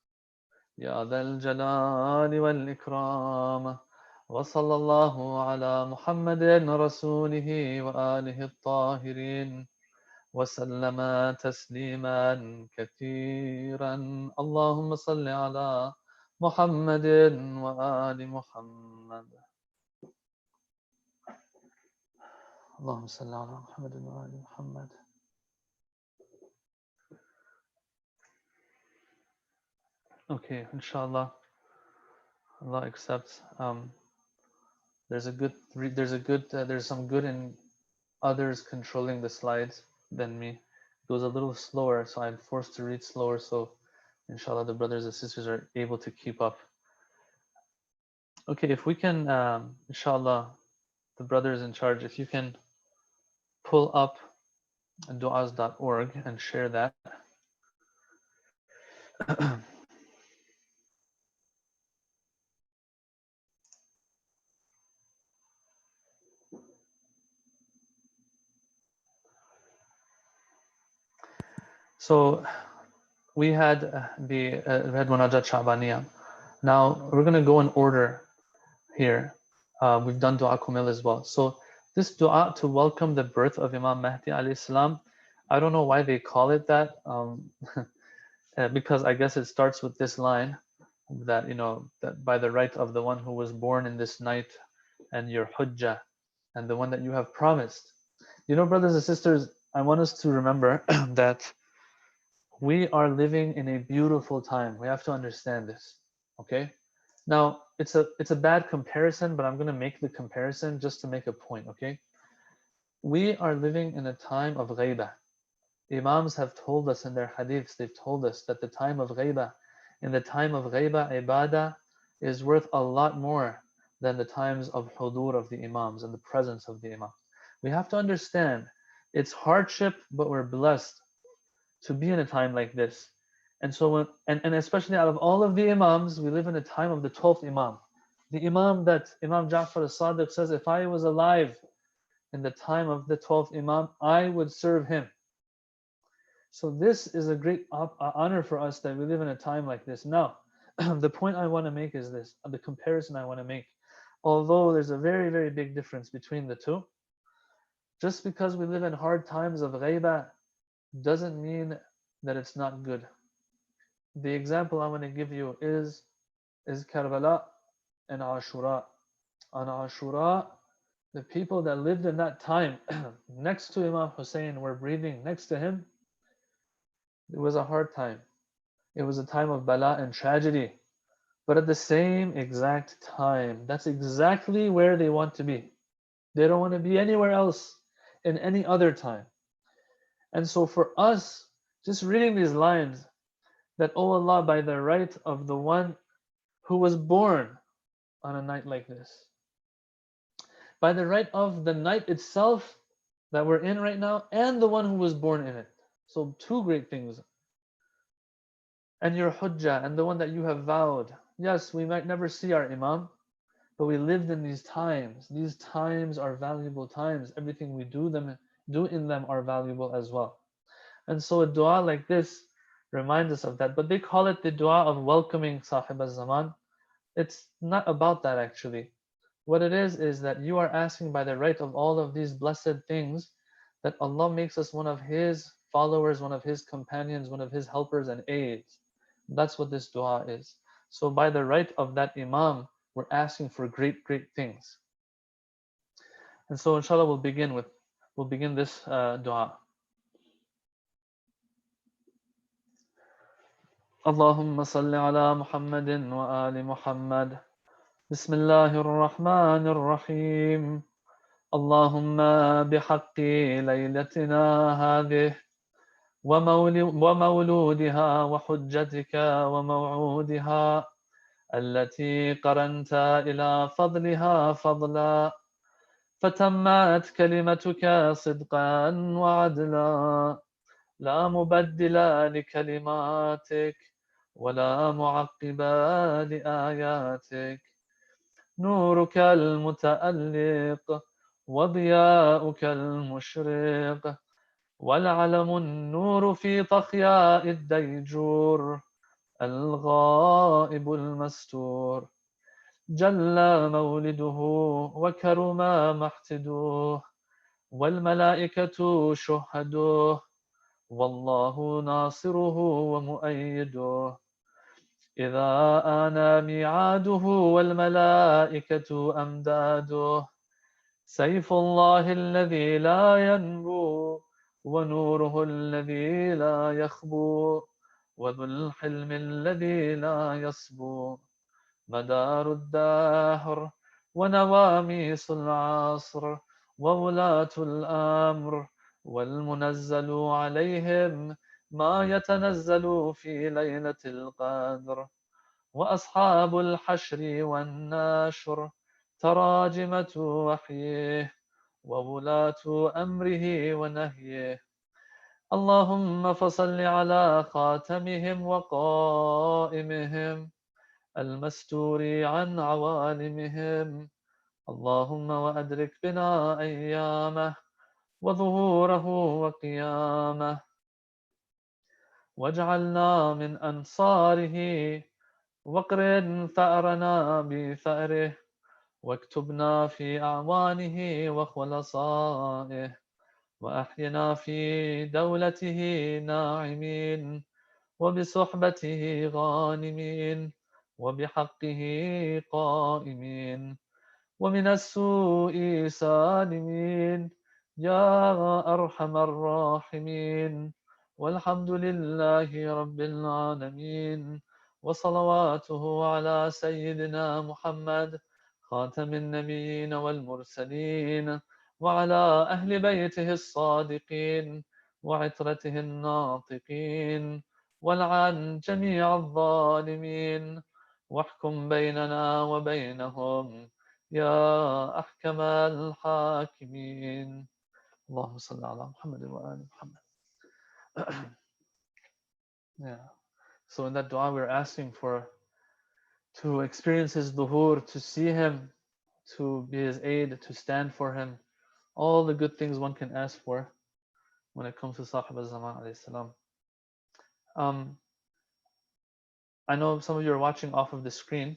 يا ذا الجلال والإكرام. وصلى الله على محمد رسوله وآله الطاهرين وسلم تسليما كثيرا. اللهم صل على محمد وآل محمد. اللهم صل على محمد وآل محمد. Okay, inshallah, Allah accepts. There's some good in others controlling the slides than me. It goes a little slower, so I'm forced to read slower. So, inshallah, the brothers and sisters are able to keep up. Okay, if we can, inshallah, the brothers in charge, if you can pull up duas.org and share that. So we had Munajat Shabaniyah. Now we're going to go in order here. We've done dua kumil as well. So this dua to welcome the birth of Imam Mahdi alayhi salam, I don't know why they call it that, because I guess it starts with this line that, that by the right of the one who was born in this night and your hujjah and the one that you have promised. Brothers and sisters, I want us to remember that we are living in a beautiful time. We have to understand this. Okay? Now, it's a bad comparison, but I'm going to make the comparison just to make a point, okay? We are living in a time of ghaibah. Imams have told us in their hadiths, they've told us that the time of ghaibah, in the time of ghaibah, ibadah is worth a lot more than the times of hudur of the Imams and the presence of the Imam. We have to understand it's hardship, but we're blessed to be in a time like this. And so, and especially out of all of the Imams, we live in a time of the 12th Imam. The Imam that Imam Ja'far as-Sadiq says, if I was alive in the time of the 12th Imam, I would serve him. So this is a great honor for us that we live in a time like this. Now, the point I want to make is this, the comparison I want to make. Although there's a very, very big difference between the two, just because we live in hard times of ghaiba doesn't mean that it's not good. The example I want to give you is Karbala and Ashura. On Ashura, the people that lived in that time next to Imam Husayn were breathing next to him. It was a hard time. It was a time of bala and tragedy. But at the same exact time, that's exactly where they want to be. They don't want to be anywhere else in any other time. And so for us, just reading these lines, that, oh Allah, by the right of the one who was born on a night like this, by the right of the night itself that we're in right now, and the one who was born in it. So two great things. And your hujjah, and the one that you have vowed. Yes, we might never see our Imam, but we lived in these times. These times are valuable times. Everything we do in them are valuable as well. And so a dua like this reminds us of that. But they call it the dua of welcoming Sahib al-Zaman. It's not about that actually. What it is that you are asking by the right of all of these blessed things that Allah makes us one of His followers, one of His companions, one of His helpers and aids. That's what this dua is. So by the right of that Imam, we're asking for great, great things. And so inshallah we'll begin this dua. اللهم صل على محمد وآل محمد. بسم الله الرحمن الرحيم. اللهم بحق ليلتنا هذه ومولودها وحجتك وموعودها التي قرنت إلى فضلها فضلا فتمت كلمتك صدقا وعدلا لا مبدل لكلماتك ولا معقب لآياتك نورك المتألق وضياؤك المشرق والعلم النور في طخياء الديجور الغائب المستور جل مولده وكرم محتدوه والملائكة شهدوه والله ناصره ومؤيده إذا آن ميعاده والملائكة أمداده سيف الله الذي لا ينبو ونوره الذي لا يخبو وذو الحلم الذي لا يصبو مدار الدهر ونواميس العصر وولاة الأمر والمنزل عليهم ما يتنزل في ليلة القدر وأصحاب الحشر والنشر تراجمة وحيه وولاة أمره ونهيه اللهم فصل على خاتمهم وقائمهم المستور عن عوالمهم اللهم وأدرك بنا أيامه وظهوره وقيامه واجعلنا من أنصاره واقرن ثأرنا بثأره واكتبنا في أعوانه وخلصائه وأحينا في دولته ناعمين وبصحبته غانمين وبحقه قائمين ومن السوء سالمين يا أرحم الراحمين والحمد لله رب العالمين وصلواته على سيدنا محمد خاتم النبيين والمرسلين وعلى أهل بيته الصادقين وعترته الناطقين ولعن جميع الظالمين واحكم بيننا وبينهم يا أحكم الحاكمين اللهم صل على محمد وآل محمد. Yeah. So in that dua we're asking for to experience his dhuhur, to see him, to be his aid, to stand for him. All the good things one can ask for when it comes to Sahib al-Zaman alayhi salam. I know some of you are watching off of the screen,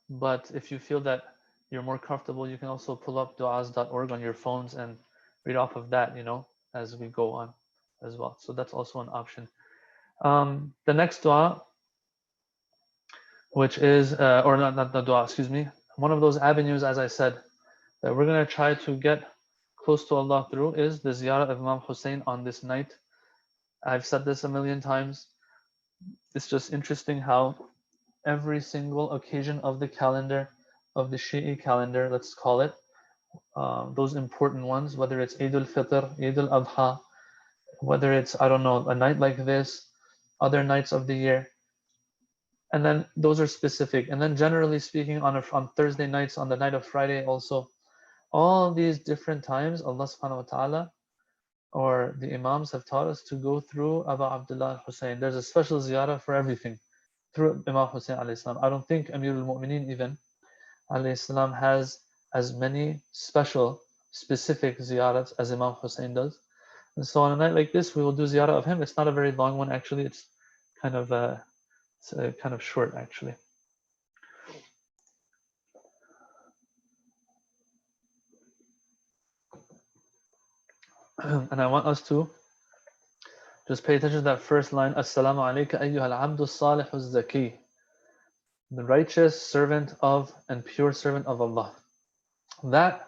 but if you feel that you're more comfortable, you can also pull up du'as.org on your phones and read off of that, as we go on as well. So that's also an option. The next dua, which is, or not the dua, excuse me, one of those avenues, as I said, that we're going to try to get close to Allah through is the ziyarat of Imam Husayn on this night. I've said this a million times. It's just interesting how every single occasion of the calendar, of the Shi'i calendar, let's call it, those important ones, whether it's Eid al-Fitr, Eid al-Adha, whether it's, I don't know, a night like this, other nights of the year, and then those are specific. And then generally speaking, on Thursday nights, on the night of Friday also, all these different times, Allah subhanahu wa ta'ala or the Imams have taught us to go through Abu Abdullah Husayn. There's a special ziyarah for everything through Imam Husayn alayhi salam. I don't think Amir al-Mu'mineen even alayhi salam has as many special, specific ziyarats as Imam Husayn does. And so on a night like this, we will do ziyarah of him. It's not a very long one actually. It's kind of short actually. And I want us to just pay attention to that first line, Assalamu alayka ayyuhal abdu salihuz zaki, the righteous servant of and pure servant of Allah. That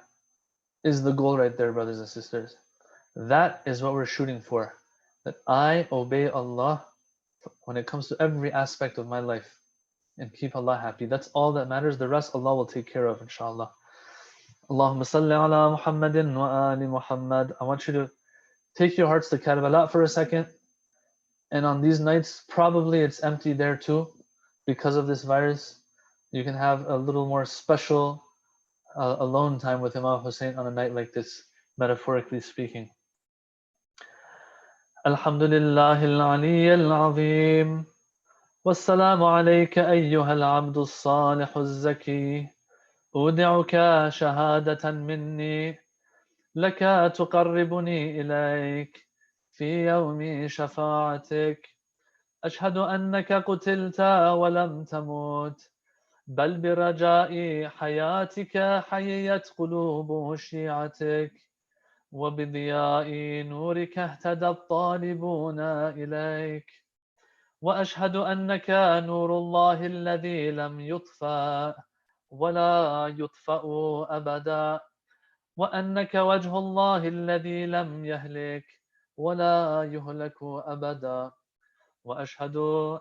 is the goal right there, brothers and sisters. That is what we're shooting for. That I obey Allah when it comes to every aspect of my life and keep Allah happy. That's all that matters. The rest Allah will take care of, inshallah. Allahumma salli ala Muhammadin wa ali Muhammad. I want you to take your hearts to Karbala for a second. And on these nights, probably it's empty there too because of this virus. You can have a little more special alone time with Imam Husayn on a night like this, metaphorically speaking. Alhamdulillah al-Ali al-Azim. والسلام عليك أيها العبد الصالح الزكي أودعك شهادة مني لك تقربني إليك في يوم شفاعتك أشهد أنك قتلت ولم تموت بل برجاء حياتك حيت قلوب شيعتك وبضياء نورك اهتدى الطالبون إليك وأشهد أنك نور الله الذي لم يطفأ ولا يطفأ أبدا وأنك وجه الله الذي لم يهلك ولا يهلك أبدا وأشهد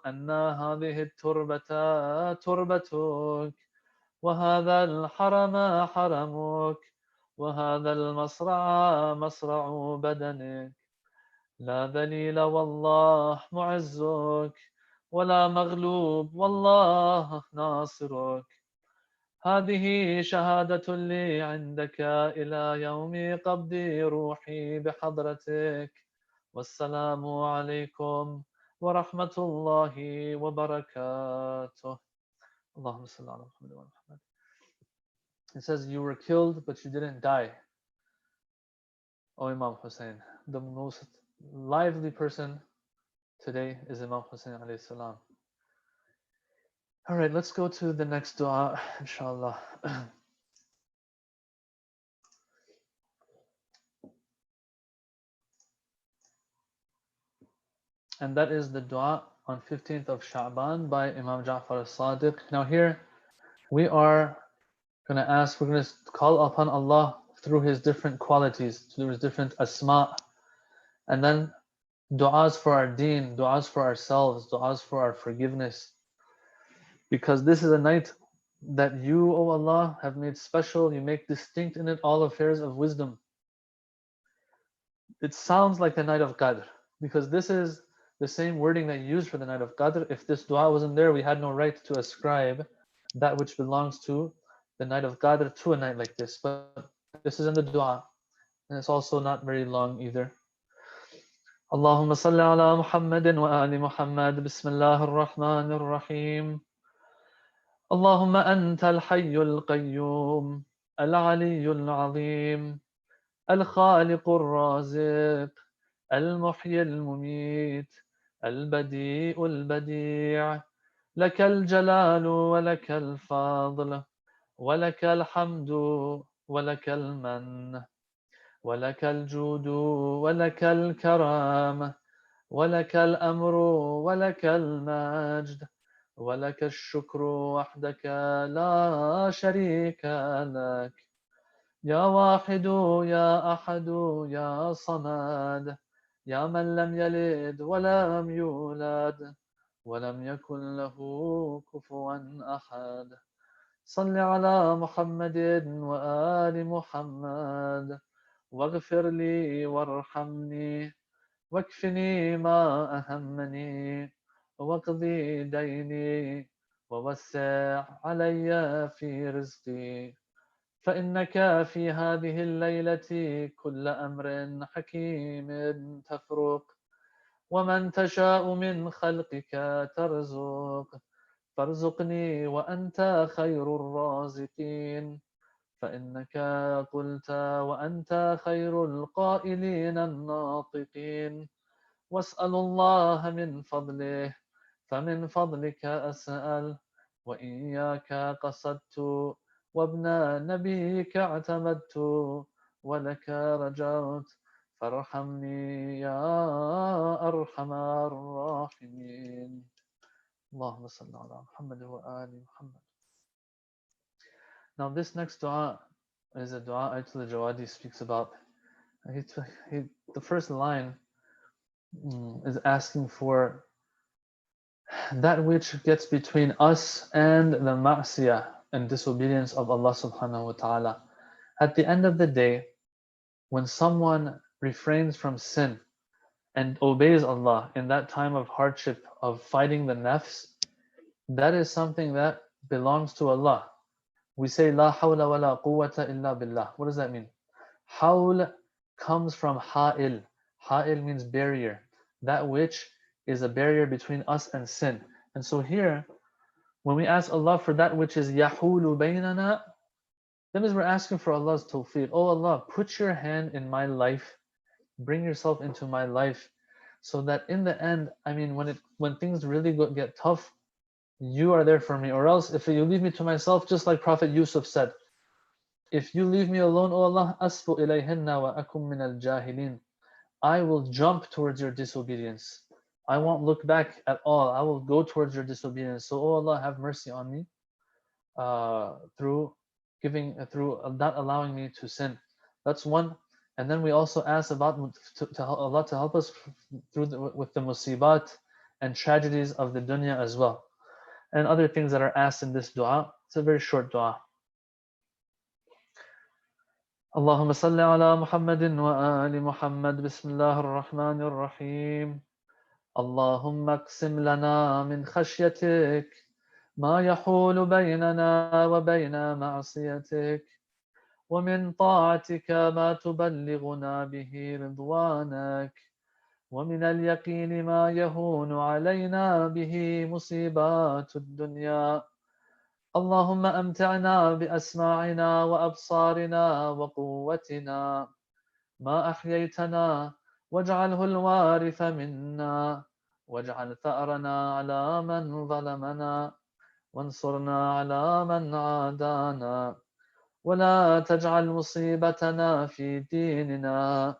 أن هذه التربة تربتك وهذا الحرم حرمك وهذا المصرع مصرع بدنك لا ذليل والله معزك ولا مغلوب والله ناصرك هذه شهادة لي عندك إلى يوم قبض روحي بحضرتك والسلام عليكم ورحمة الله وبركاته اللهم صل على محمد وعلى محمد. It says you were killed but you didn't die, O Imam Hussein. The most lively person today is Imam Hussein alayhi salam. All right, let's go to the next dua, inshallah. And that is the dua on 15th of Shaban by Imam Ja'far as-Sadiq. Now here we are going to ask, we're going to call upon Allah through his different qualities, through his different asma, and then du'as for our deen, du'as for ourselves, du'as for our forgiveness. Because this is a night that you, O Allah, have made special. You make distinct in it all affairs of wisdom. It sounds like the night of Qadr, because this is the same wording that you used for the night of Qadr. If this dua wasn't there, we had no right to ascribe that which belongs to the night of Qadr to a night like this. But this is in the dua, and it's also not very long either. اللهم صل على محمد وآل محمد بسم الله الرحمن الرحيم اللهم أنت الحي القيوم العلي العظيم الخالق الرازق المحيي المميت البديء البديع لك الجلال ولك الفضل ولك الحمد ولك المن ولك الجود ولك الكرم ولك الأمر ولك المجد ولك الشكر وحدك لا شريك لك يا واحد يا أحد يا صمد يا من لم يلد ولم يولد ولم يكن له كفوا أحد صل على محمد وآل محمد واغفر لي وارحمني واكفني ما أهمني واقضي ديني ووسع علي في رزقي فإنك في هذه الليلة كل أمر حكيم تفرق ومن تشاء من خلقك ترزق فارزقني وأنت خير الرازقين فإنك قلت وأنت خير القائلين الناطقين واسأل الله من فضله فمن فضلك أسأل وإياك قصدت وابن نبيك اعتمدت ولك رجوت فارحمني يا أرحم الراحمين اللهم صل على محمد وآل محمد. Now this next dua is a dua Ayatul Jawadi speaks about. The first line is asking for that which gets between us and the ma'siyah and disobedience of Allah subhanahu wa ta'ala. At the end of the day, when someone refrains from sin and obeys Allah in that time of hardship of fighting the nafs, that is something that belongs to Allah. We say la hawla wa la quwwata illa billah. What does that mean? Hawl comes from ha'il. Ha'il means barrier. That which is a barrier between us and sin. And so here, when we ask Allah for that which is yahulu baynana, that means we're asking for Allah's tawfiq. Oh Allah, put your hand in my life, bring yourself into my life, so that in the end, I mean, when things really get tough, you are there for me. Or else, if you leave me to myself, just like Prophet Yusuf said, if you leave me alone, O Allah, asfu ilayhinna wa akum min al-jahilin, I will jump towards your disobedience. I won't look back at all. I will go towards your disobedience. So, O Allah, have mercy on me through not allowing me to sin. That's one. And then we also ask about to Allah to help us with the musibat and tragedies of the dunya as well. And other things that are asked in this dua. It's a very short dua. اللهم صل على محمد وآل محمد بسم الله الرحمن الرحيم اللهم اقسم لنا من خشيتك ما يحول بيننا وبين معصيتك ومن طاعتك ما تبلغنا به رضوانك ومن اليقين ما يهون علينا به مصيبات الدنيا اللهم أمتعنا بأسماعنا وأبصارنا وقوتنا ما أحييتنا واجعله الوارث منا واجعل ثأرنا على من ظلمنا وانصرنا على من عادانا ولا تجعل مصيبتنا في ديننا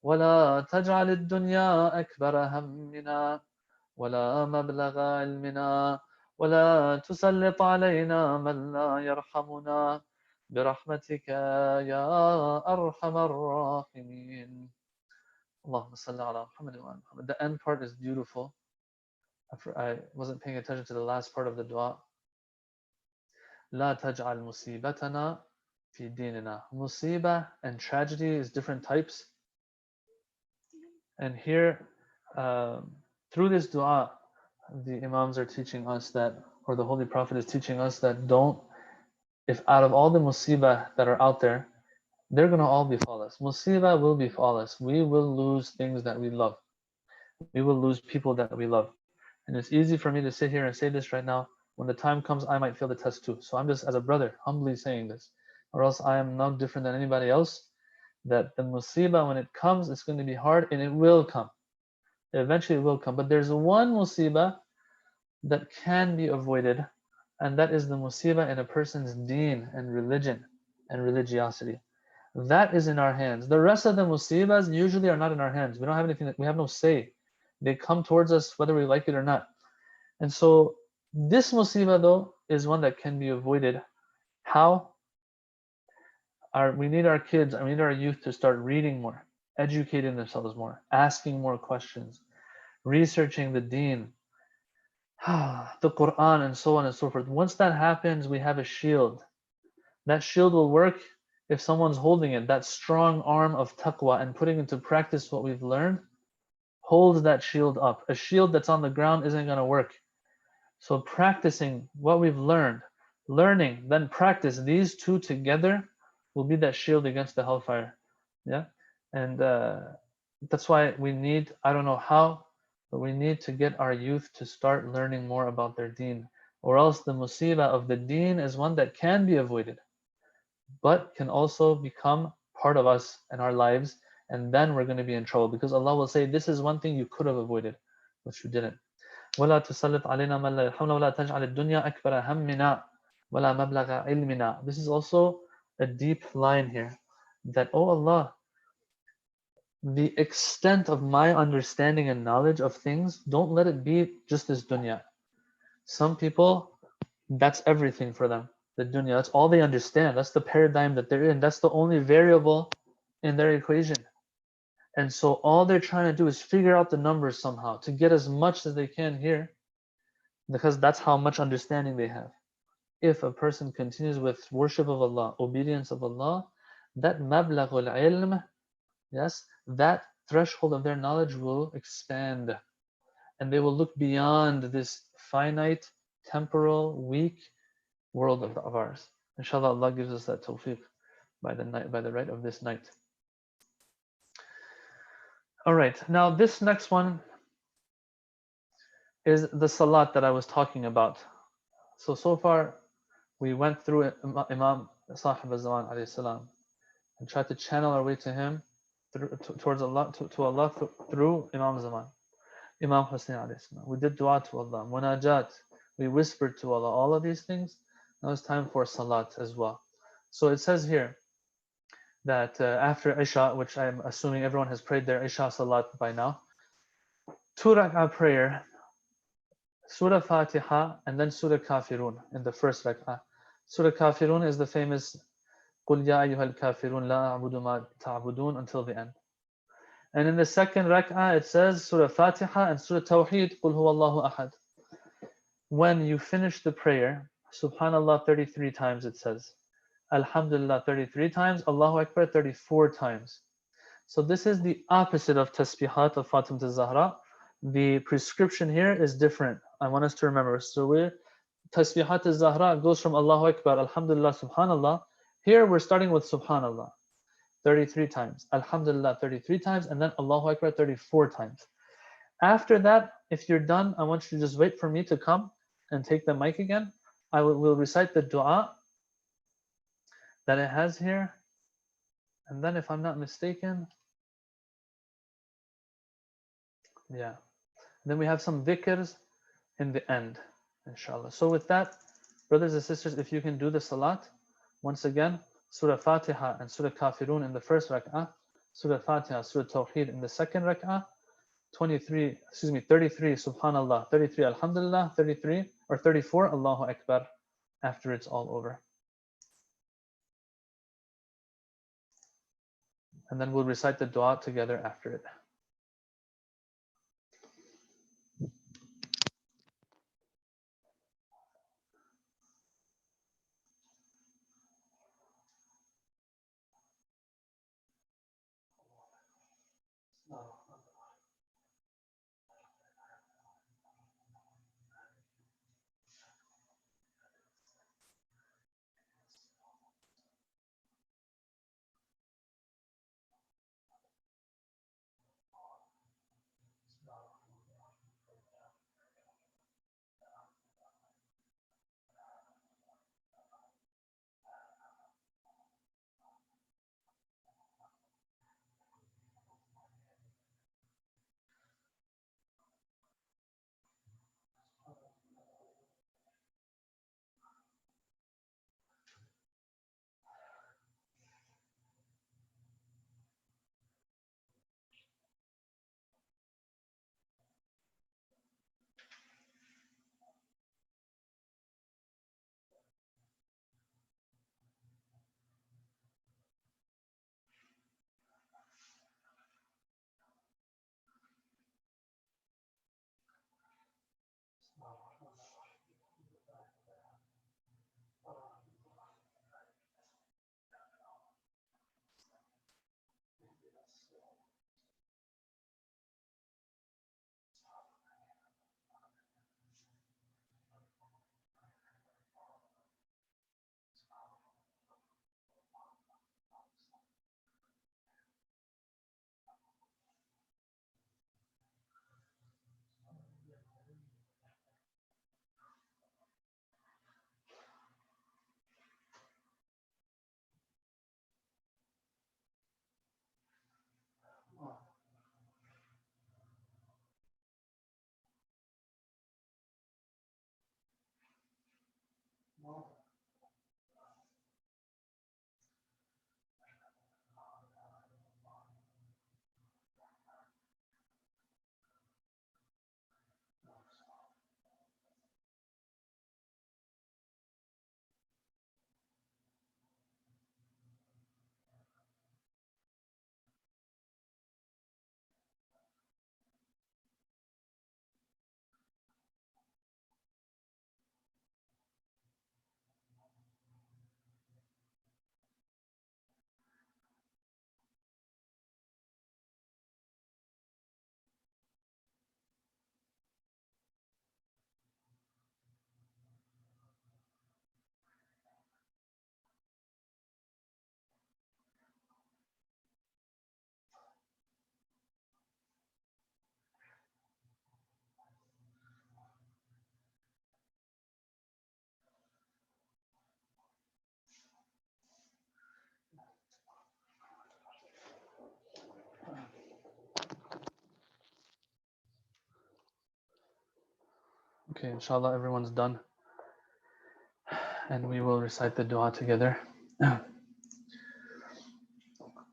ولا تجعل الدنيا أكبر همنا ولا مبلغ علمنا ولا تسلط علينا من لا يرحمنا برحمتك يا أرحم الراحمين اللهم صل على محمد وعلى محمد. The end part is beautiful. I wasn't paying attention to the last part of the dua. لا تجعل مصيبتنا في ديننا. Musibah and tragedy is different types. And here, through this dua, the Imams are teaching us that, or the Holy Prophet is teaching us that if out of all the musibah that are out there, they're going to all befall us. Musibah will befall us. We will lose things that we love. We will lose people that we love. And it's easy for me to sit here and say this right now. When the time comes, I might feel the test too. So I'm just, as a brother, humbly saying this. Or else I am not different than anybody else. That the musibah, when it comes, it's going to be hard and it will come. Eventually it will come. But there's one musibah that can be avoided, and that is the musibah in a person's deen and religion and religiosity. That is in our hands. The rest of the musibahs usually are not in our hands. We don't have anything, we have no say. They come towards us whether we like it or not. And so this musibah though is one that can be avoided. How? We need our kids, we need our youth to start reading more, educating themselves more, asking more questions, researching the deen, the Quran, and so on and so forth. Once that happens, we have a shield. That shield will work if someone's holding it. That strong arm of taqwa and putting into practice what we've learned holds that shield up. A shield that's on the ground isn't going to work. So practicing what we've learned, learning, then practice, these two together will be that shield against the hellfire. Yeah? And that's why we need, I don't know how, but we need to get our youth to start learning more about their deen. Or else the musibah of the deen is one that can be avoided, but can also become part of us and our lives. And then we're going to be in trouble because Allah will say, this is one thing you could have avoided, but you didn't. ولا تسلط علينا من لا يرحمنا ولا تجعل الدنيا أكبر همنا ولا مبلغ علمنا. This is also a deep line here, that, oh Allah, the extent of my understanding and knowledge of things, don't let it be just this dunya. Some people, that's everything for them. The dunya, that's all they understand. That's the paradigm that they're in. That's the only variable in their equation. And so all they're trying to do is figure out the numbers somehow to get as much as they can here, because that's how much understanding they have. If a person continues with worship of Allah, obedience of Allah, that mablaghul ilm, yes, that threshold of their knowledge will expand, and they will look beyond this finite, temporal, weak world of ours. Inshallah, Allah gives us that tawfiq by the right of this night. All right, now this next one is the salat that I was talking about. So far, we went through Imam Sahib al-Zaman alayhi salam and tried to channel our way to him towards Allah, to Allah through Imam Zaman, Imam Husayn alayhi salam. We did dua to Allah, munajat, we whispered to Allah, all of these things. Now it's time for salat as well. So it says here that after Isha, which I'm assuming everyone has prayed their Isha salat by now, 2 rak'ah prayer, Surah Fatiha, and then Surah Kafirun in the first rak'ah. Surah Kafirun is the famous قُلْ يَا أَيُّهَا الْكَافِرُونَ لَا أَعْبُدُ مَا تَعْبُدُونَ until the end. And in the second rak'ah it says Surah Fatiha and Surah Tawheed, قُلْ هُوَ اللَّهُ أَحَدٌ. When you finish the prayer, Subhanallah 33 times it says, Alhamdulillah 33 times, Allahu Akbar 34 times. So this is the opposite of Tasbihat of Fatimah al-Zahra. The prescription here is different. I want us to remember. So Tasbihat al-Zahra goes from Allahu Akbar, Alhamdulillah, Subhanallah. Here we're starting with Subhanallah 33 times, Alhamdulillah 33 times, and then Allahu Akbar 34 times. After that, if you're done, I want you to just wait for me to come and take the mic again. I will recite the dua that it has here. And then if I'm not mistaken, yeah. Then we have some dhikrs in the end, inshallah. So with that, brothers and sisters, if you can do the salat, once again, Surah Fatiha and Surah Kafirun in the first rak'ah, Surah Fatiha, Surah Tawheed in the second rak'ah, 33 Subhanallah, 33 Alhamdulillah, 33 or 34 Allahu Akbar after it's all over. And then we'll recite the dua together after it. Okay, inshallah, everyone's done. And we will recite the dua together.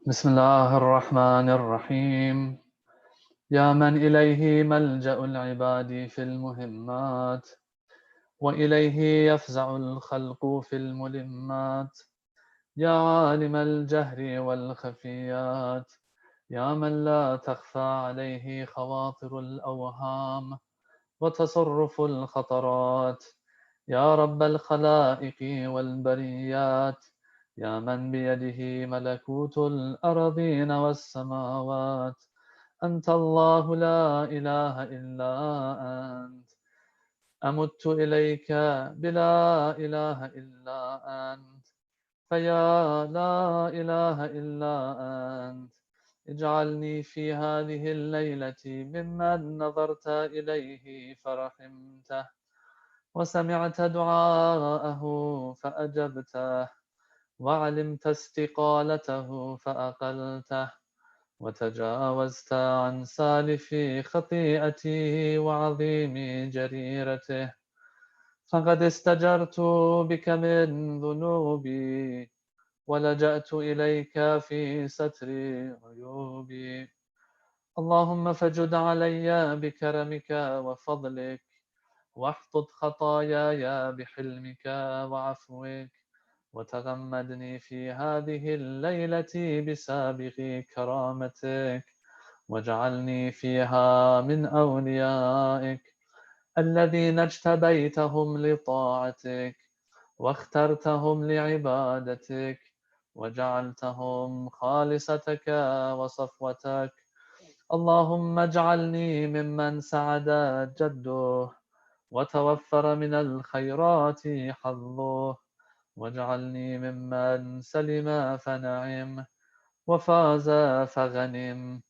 Bismillah ar-Rahman ar-Rahim. يا من إليه ملجأ العباد في المهمات وإليه يفزع الخلق في الملمات يا عالم الجهر والخفيات يا من لا تخفى عليه خواطر الأوهام وتصرف الخطرات يا رب الخلائق والبريات يا من بيده ملكوت الأرضين والسماوات أنت الله لا إله إلا أنت أمت إليك بلا إله إلا أنت فيا لا إله إلا أنت اجعلني في هذه الليلة ممن نظرت إليه فرحمته وسمعت دعاءه فأجبته وعلمت استقالته فأقلته وتجاوزت عن سالف خطيئته وعظيم جريرته فقد استجرت بك من ذنوبي ولجأت إليك في ستر عيوبي اللهم فجد علي بكرمك وفضلك واحطط خطاياي بحلمك وعفوك وتغمدني في هذه الليلة بسابغ كرامتك واجعلني فيها من أوليائك الذين اجتبيتهم لطاعتك واخترتهم لعبادتك وجعلتهم خالصتك وصفوتك اللهم اجعلني ممن سعد جده وتوفر من الخيرات حظه واجعلني ممن سلم فنعم وفاز فغنم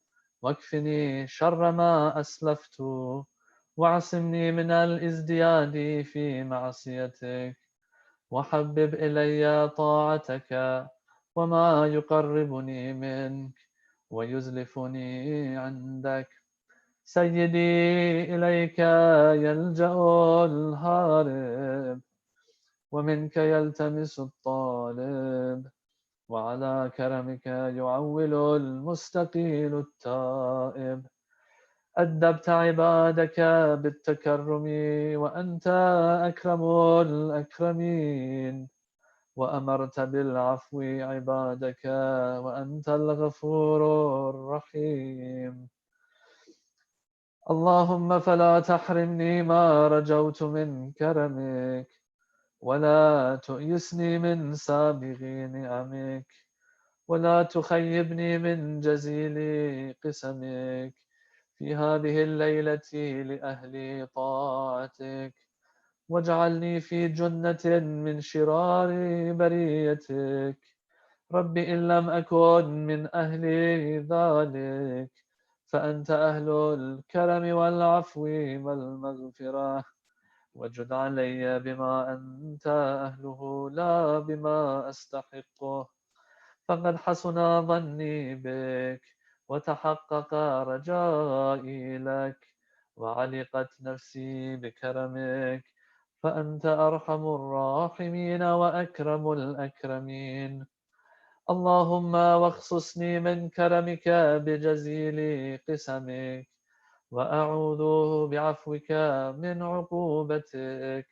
واكفني شر ما أسلفت واعصمني من الازدياد في معصيتك وحبب إلي طاعتك وما يقربني منك ويزلفني عندك سيدي إليك يلجأ الهارب ومنك يلتمس الطالب وعلى كرمك يعول المستقيل التائب أدبت عبادك بالتكرم وأنت أكرم الأكرمين وأمرت بالعفو عبادك وأنت الغفور الرحيم اللهم فلا تحرمني ما رجوت من كرمك ولا تؤيسني من سابغ نعمك ولا تخيبني من جزيل قسمك في هذه الليلة لأهل طاعتك واجعلني في جنة من شرار بريتك رب إن لم أكن من أهل ذلك فأنت أهل الكرم والعفو والمغفرة وجد علي بما أنت أهله لا بما أستحقه فقد حسن ظني بك وتحقق رجائي لك وعلقت نفسي بكرمك فأنت أرحم الراحمين وأكرم الأكرمين اللهم واخصصني من كرمك بجزيل قسمك وأعوذ بعفوك من عقوبتك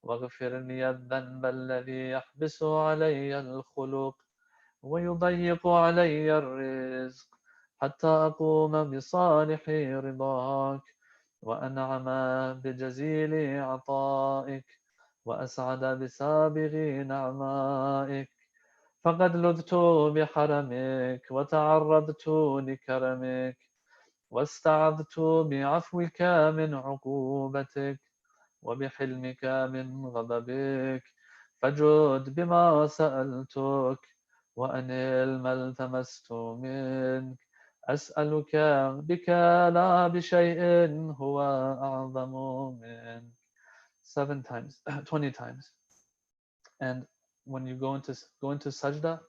واغفر لي الذنب الذي يحبس علي الخلق ويضيق علي الرزق حتى أقوم بصالح رضاك وأنعم بجزيل عطائك وأسعد بسابغ نعمائك فقد لذت بحرمك وتعرضت لكرمك واستعذت بعفوك من عقوبتك وبحلمك من غضبك فجد بما سألتك وأنل ما التمست منك أسألك بك لا بشيء هو أعظم منك 7 times 20 times and when you go into sajda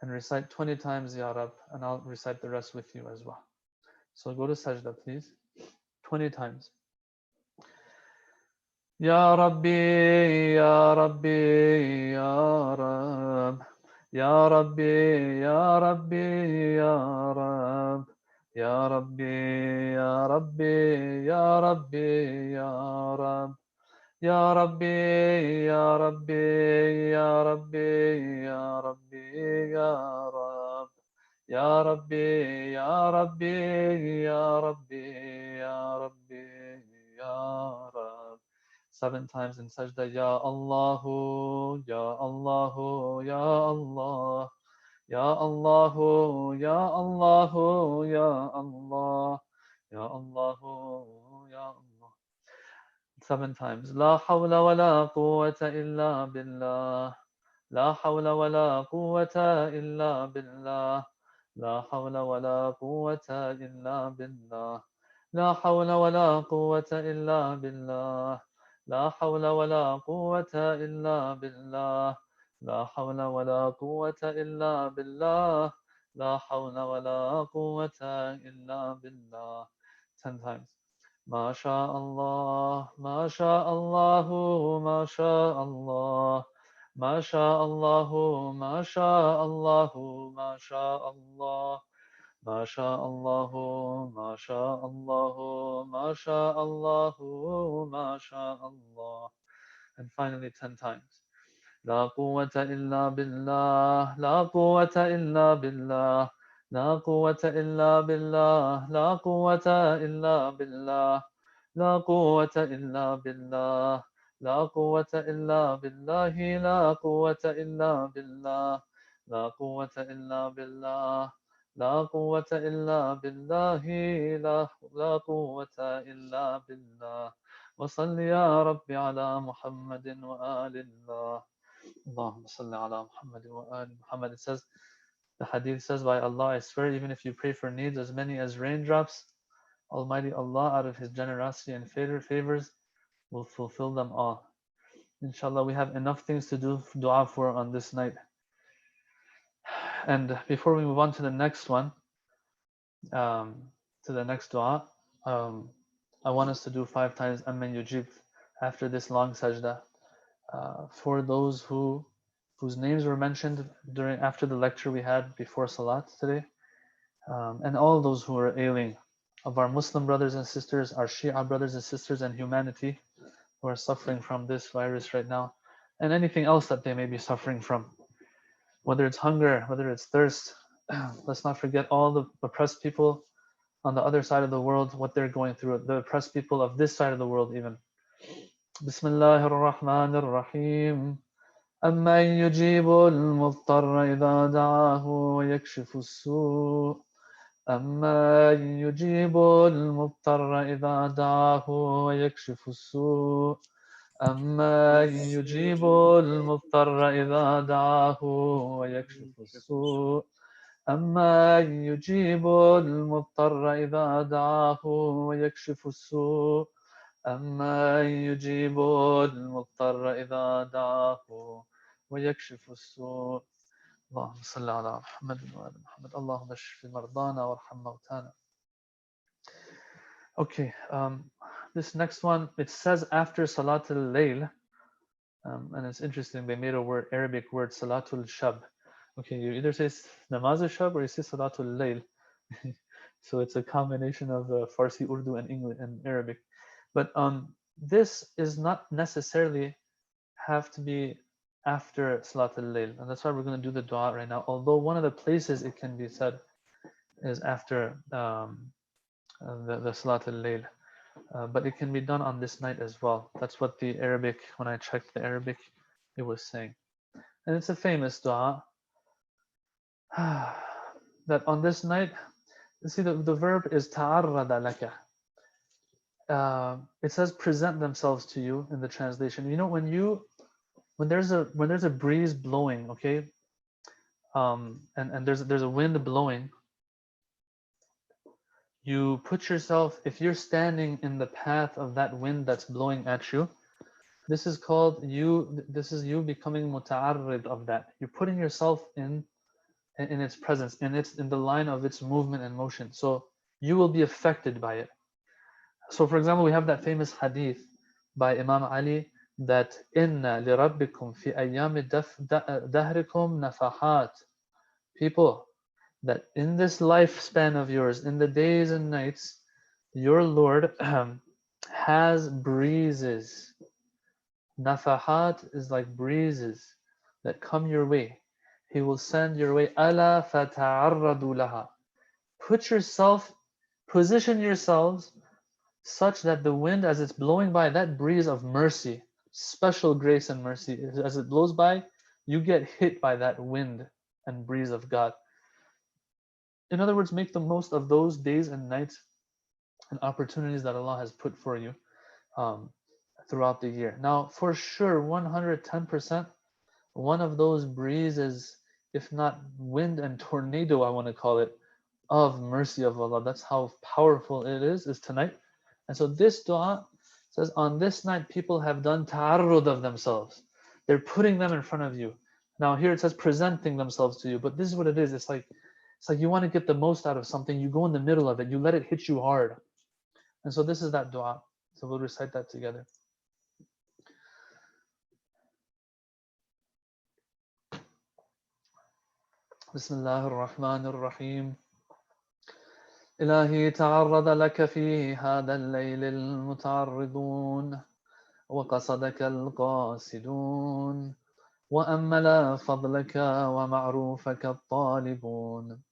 and recite 20 times Ya Rab and I'll recite the rest with you as well so go to sajda please 20 times Ya Rabbi, Ya Rabbi, Ya Rab. Ya Rabbi, Ya Rabbi, Ya Rab. Ya Rabbi, Ya Rabbi, Ya Rabbi, Ya Rab. Ya Rabbi, Ya Rabbi, Ya Rabbi, Ya Rabbi, Ya Rab. Ya Rabbi, Ya Rabbi, Ya Rabbi, Ya Rabbi, Ya Rab. 7 times in sajda. Ya Allahu, Ya Allahu, Ya Allah. Ya Allahu, Ya Allahu, Ya Allah. Ya Allahu, Ya Allah. 7 times. La hawla wa la quwwata illa billah. La hawla wa la quwwata illa billah. La hawla wa la quwwata illa billah. La hawla wa la quwwata illa billah. La hawla wa la quwwata illa billah. La hawla wa la quwwata illa billah. La hawla wa la quwwata illa billah. 10 times. ما شاء الله ما شاء الله ما شاء الله ما شاء الله ما شاء الله ما شاء الله ما شاء الله ما شاء الله ما شاء الله ما شاء الله. And finally 10 times. لا قوة إلا بالله لا قوة إلا بالله لا قوة إلا بالله لا قوة إلا بالله لا قوة إلا بالله لا قوة إلا بالله لا قوة إلا بالله لا قوة إلا بالله لا قوة إلا بالله لا قوة إلا بالله وصل يا رب على محمد وآل الله اللهم صل على محمد وآل Muhammad. It says, the hadith says, by Allah, I swear, even if you pray for needs as many as raindrops, Almighty Allah, out of His generosity and favors, will fulfill them all. Inshallah, we have enough things to do dua for on this night. And before we move on to the next one, to the next dua, I want us to do 5 times Amman Yujib after this long sajda. For those whose names were mentioned after the lecture we had before Salat today, and all those who are ailing, of our Muslim brothers and sisters, our Shia brothers and sisters, and humanity who are suffering from this virus right now, and anything else that they may be suffering from, whether it's hunger, whether it's thirst. Let's not forget all the oppressed people on the other side of the world, what they're going through, the oppressed people of this side of the world even. Bismillahir Rahmanir Rahim. أَمَّن يُجِيبُ الْمُضْطَرَّ إِذَا دَعَاهُ وَيَكْشِفُ السُّوءَ أَمَّن يُجِيبُ الْمُضْطَرَّ إِذَا دَعَاهُ وَيَكْشِفُ السُّوءَ أَمَّن يُجِيبُ الْمُضْطَرَّ إِذَا دَعَاهُ وَيَكْشِفُ السُّوءَ أَمَّن يُجِيبُ الْمُضْطَرَّ إِذَا دَعَاهُ وَيَكْشِفُ السُّوءَ أَمَّن يُجِيبُ الْمُضْطَرَّ إِذَا دَعَاهُ ويكشف السوء اللهم صل على محمد وآل محمد اللهم اشف مرضانا وارحم موتانا. Okay, this next one, it says after Salatul Layl, and it's interesting, they made a word, Arabic word, Salatul Shab. Okay, you either say Namaz al-Shab or you say Salatul Layl. So it's a combination of Farsi, Urdu, and English and Arabic. But this is not necessarily have to be after Salatul Layl, and that's why we're going to do the dua right now. Although one of the places it can be said is after the Salatul Layl, but it can be done on this night as well. That's what the Arabic, when I checked the Arabic, it was saying. And it's a famous dua that on this night, you see the verb is ta'arrada laka. It says present themselves to you in the translation. You know, when there's a breeze blowing, okay, and there's a wind blowing, you put yourself, if you're standing in the path of that wind that's blowing at you, this is you becoming muta'arrid of that. You're putting yourself in its presence, in the line of its movement and motion, so you will be affected by it. So for example, we have that famous hadith by Imam Ali that inna لِرَبِّكُمْ فِي أَيَّامِ دَهْرِكُمْ نَفَحَاتٍ. People, that in this lifespan of yours, in the days and nights, your Lord has breezes. Nafahat is like breezes that come your way. He will send your way. Ala fata'arradu laha. Position yourselves such that the wind, as it's blowing by, that breeze of mercy, special grace and mercy, as it blows by, you get hit by that wind and breeze of God. In other words, make the most of those days and nights and opportunities that Allah has put for you um, throughout the year. Now, for sure, 110%, one of those breezes, if not wind and tornado, I want to call it, of mercy of Allah. That's how powerful it is tonight. And so this dua says, on this night, people have done ta'arrud of themselves. They're putting them in front of you. Now here it says presenting themselves to you, but this is what it is. It's like you want to get the most out of something. You go in the middle of it. You let it hit you hard. And so this is that dua. So we'll recite that together. بسم الله الرحمن الرحيم. إلهي تعرض لك في هذا الليل المتعرضون، وقصدك القاصدون، وأمل فضلك ومعروفك الطالبون.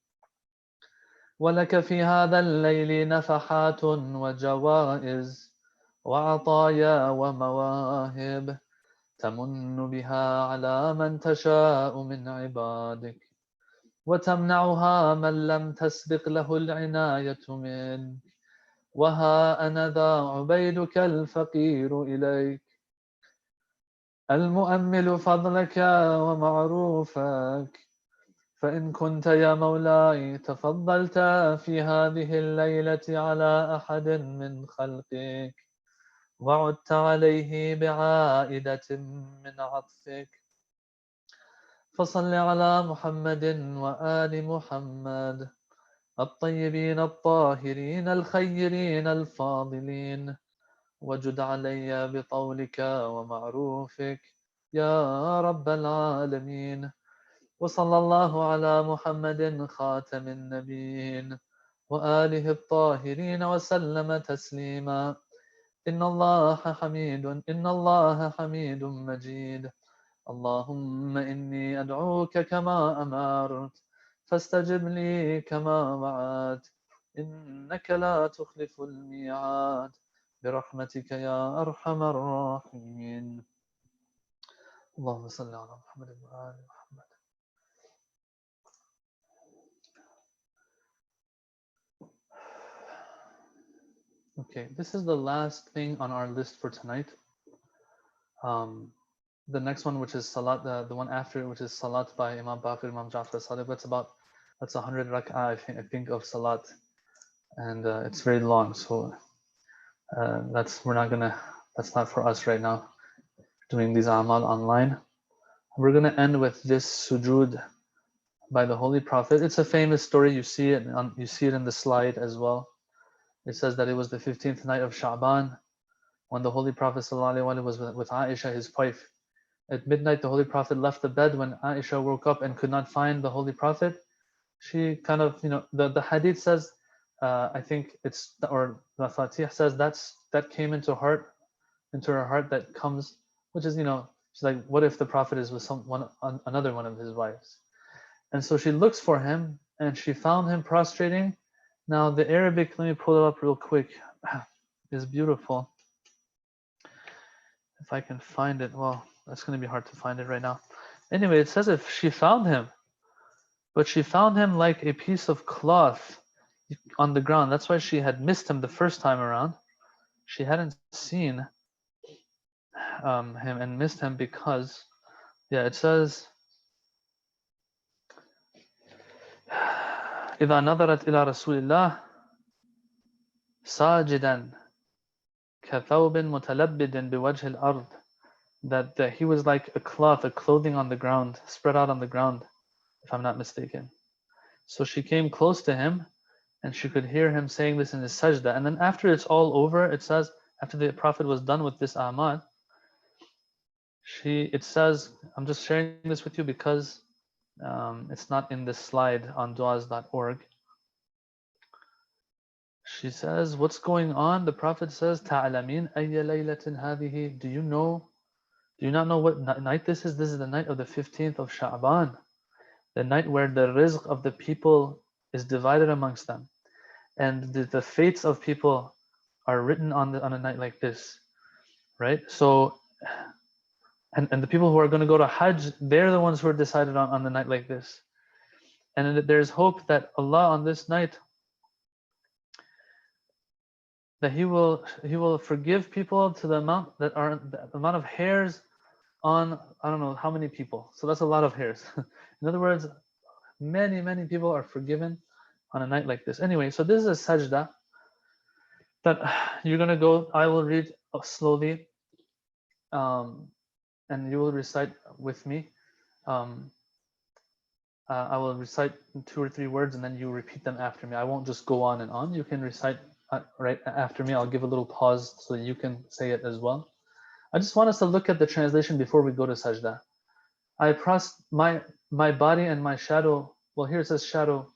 ولك في هذا الليل نفحات وجوائز وعطايا ومواهب تمن بها على من تشاء من عبادك، وتمنعها من لم تسبق له العناية منك. وها أنا ذا عبيدك الفقير إليك، المؤمل فضلك ومعروفك. فإن كنت يا مولاي تفضلت في هذه الليلة على أحد من خلقك، وعدت عليه بعائدة من عطفك، فصل على محمد وآل محمد الطيبين الطاهرين الخيرين الفاضلين، وجد علي بطولك ومعروفك يا رب العالمين. وصلى الله على محمد خاتم النبيين وآله الطاهرين وسلم تسليما. إن الله حميد مجيد. اللهم إني أدعوك كما أمرت، فاستجب لي كما وعدت، إنك لا تخلف الميعاد، برحمتك يا أرحم الراحمين. اللهم صل على محمد وآل محمد. Okay, this is the last thing on our list for tonight. The next one, which is Salat, the one after it, which is Salat by Imam Baqir, Imam Ja'far Sadiq, that's 100 rak'ah, I think of Salat, and it's very long, so that's not for us right now, doing these Amaal online. We're gonna end with this sujood by the Holy Prophet. It's a famous story. You see it in the slide as well. It says that it was the 15th night of Shaban when the Holy Prophet ﷺ was with Aisha, his wife. At midnight, the Holy Prophet left the bed. When Aisha woke up and could not find the Holy Prophet, she kind of, the hadith says, I think it's, or the Fatih says that came into her heart that comes, which is, she's like, what if the Prophet is with another one of his wives? And so she looks for him, and she found him prostrating. Now the Arabic, let me pull it up real quick, is beautiful. If I can find it, well, that's going to be hard to find it right now. Anyway, it says if she found him, but she found him like a piece of cloth on the ground. That's why she had missed him the first time around. She hadn't seen him and missed him because, it says, إذا نظرت إلى رسول الله ساجدا كثوب متلبد بوجه الأرض, that he was like a clothing on the ground, spread out on the ground, if I'm not mistaken. So she came close to him, and she could hear him saying this in his sajda. And then after it's all over, it says, after the Prophet was done with this Amaal, it says, I'm just sharing this with you because it's not in this slide on duas.org. She says, what's going on? The Prophet says, Ta'alamin ayya laylatin hadihi. Do you not know what night this is? This is the night of the 15th of Shaban, the night where the rizq of the people is divided amongst them. And the fates of people are written on a night like this, right? So, and the people who are going to go to Hajj, they're the ones who are decided on the night like this. And there's hope that Allah on this night, that He will forgive people to the amount of hairs on I don't know how many people. So that's a lot of hairs. In other words, many people are forgiven on a night like this. Anyway, so this is a sajda that you're gonna go. I will read slowly, and you will recite with me. I will recite 2 or 3 words, and then you repeat them after me. I won't just go on and on. You can recite right after me. I'll give a little pause so that you can say it as well. I just want us to look at the translation before we go to sajda. My body and my shadow. Well, here it says shadow.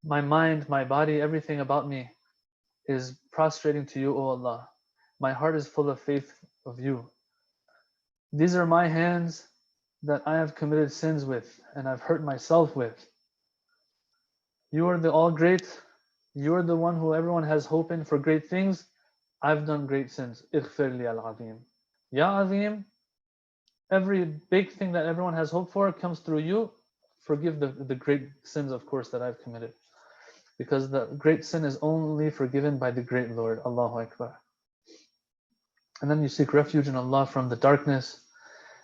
My mind, my body, everything about me is prostrating to you, O Allah. My heart is full of faith of you. These are my hands that I have committed sins with and I've hurt myself with. You are the all great. You are the one who everyone has hope in for great things. I've done great sins. Ighfir li al-azim. Ya Azim, every big thing that everyone has hope for comes through you. Forgive the great sins, of course, that I've committed. Because the great sin is only forgiven by the great Lord. Allahu Akbar. And then you seek refuge in Allah from the darkness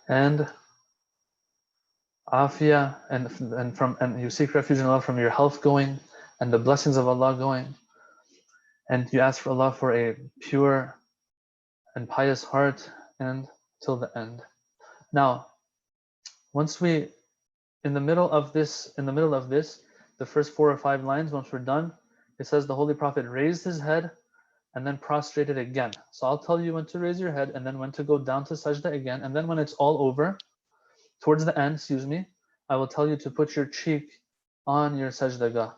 and afiyah, and you seek refuge in Allah from your health going and the blessings of Allah going. And you ask for Allah for a pure and pious heart, and till the end. Now, once we in the middle of this, the first 4 or 5 lines, once we're done, it says the Holy Prophet raised his head and then prostrated again. So I'll tell you when to raise your head and then when to go down to sajda again. And then when it's all over, towards the end, I will tell you to put your cheek on your sajdagah.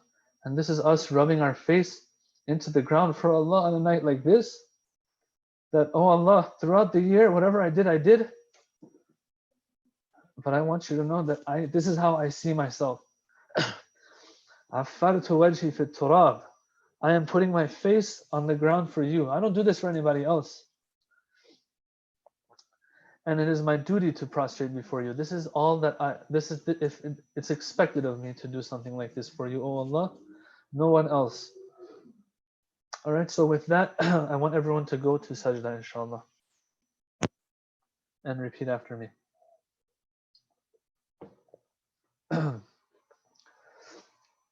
And this is us rubbing our face into the ground for Allah on a night like this. That, oh Allah, throughout the year, whatever I did. But I want you to know that this is how I see myself. Affartu wajhi fi turab. I am putting my face on the ground for you. I don't do this for anybody else. And it is my duty to prostrate before you. This is all that if it's expected of me to do something like this for you, oh Allah, no one else. All right, so with that, I want everyone to go to sajda, inshallah, and repeat after me.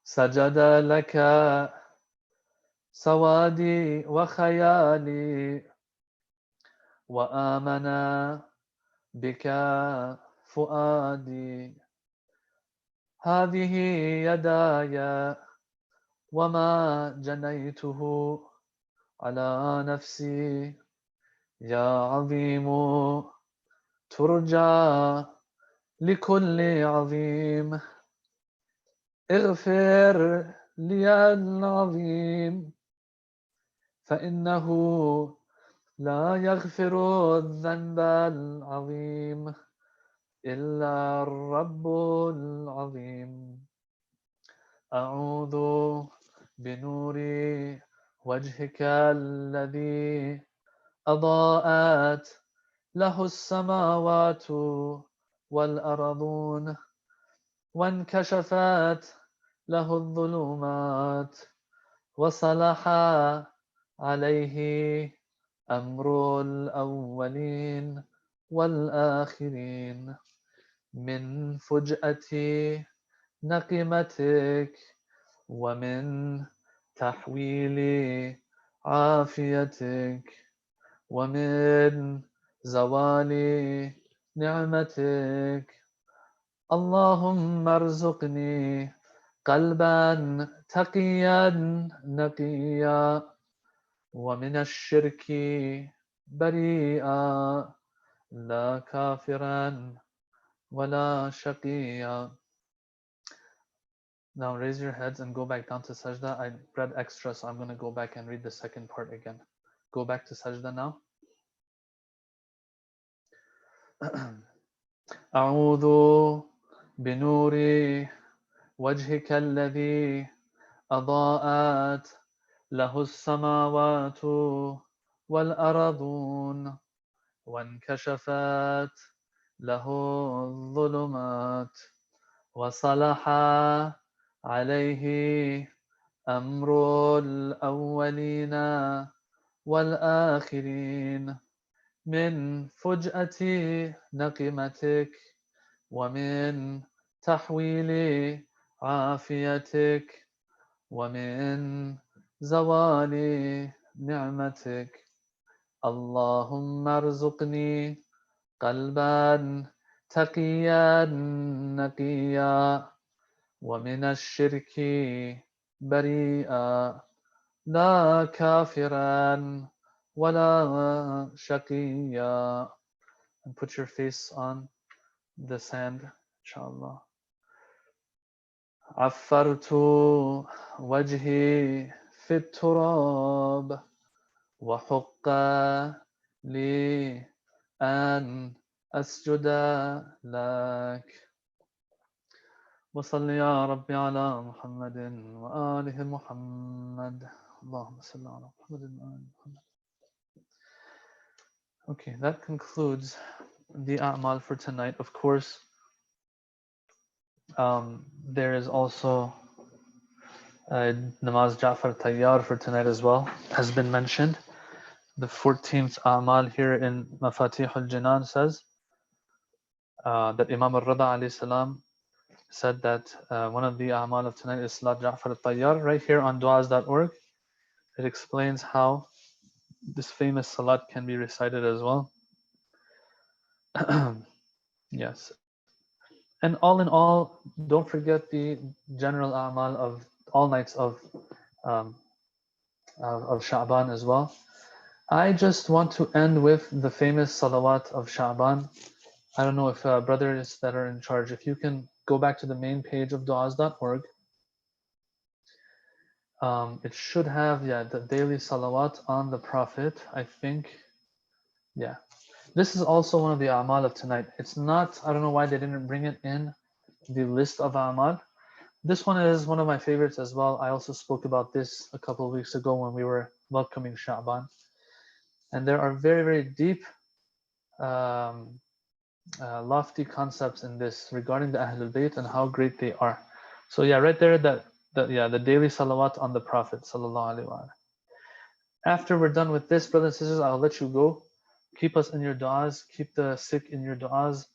Sajada laka sawadi wa khayali wa amana bika fuadi hadhihi yadaya wa ma janaytuhu ala nafsi ya azimu turja likulli azim اغفر لي العظيم فإنه لا يغفر الذنب العظيم إلا الرب العظيم أعوذ بنور وجهك الذي أضاءت له السماوات والأرضون وانكشفت له الظلمات وصلح عليه أمر الأولين والآخرين من فجأة نقمتك ومن تحويل عافيتك ومن زوال نعمتك اللهم ارزقني قلبا تقيا نقيا ومن الشرك بريئا لا كافرا ولا شقيا. Now raise your heads and go back down to sajda. I read extra, so I'm going to go back and read the second part again. Go back to sajda now. أعوذ بنور وجهك الذي أضاءت له السماوات والأرضون وانكشفت له الظلمات وصلح عليه أمر الأولين والآخرين من فجأة نقمتك ومن تحويل عافيتك ومن زوال نعمتك. اللهم ارزقني قلبا تقيا نقيا ومن الشرك بريئا لا كافرا ولا شقيا. And put your face on the sand, inshallah. عفرت وجهي في التراب وحق لي أن أسجد لك. وصل يا ربي على محمد وآله محمد. اللهم صل على محمد وآل محمد. Okay, that concludes the A'mal for tonight. Of course, there is also Namaz Ja'far Tayyar for tonight as well, has been mentioned. The 14th A'mal here in Mafatih al-Jinan says that Imam al-Rada alayhi salam said that one of the A'mal of tonight is Salat Ja'far Tayyar. Right here on du'as.org, it explains how this famous salat can be recited as well. Yes. And all in all, don't forget the general A'mal of all nights of Sha'ban as well. I just want to end with the famous salawat of Sha'ban. I don't know if brothers that are in charge, if you can go back to the main page of du'as.org. It should have, the daily salawat on the Prophet, I think. Yeah. This is also one of the A'mal of tonight. It's not, I don't know why they didn't bring it in the list of A'mal. This one is one of my favorites as well. I also spoke about this a couple of weeks ago when we were welcoming Sha'ban. And there are very, very deep, lofty concepts in this regarding the Ahlul Bayt and how great they are. So yeah, right there, the daily salawat on the Prophet sallallahu alaihi wasallam. After we're done with this, brothers and sisters, I'll let you go. Keep us in your du'as, keep the sick in your du'as.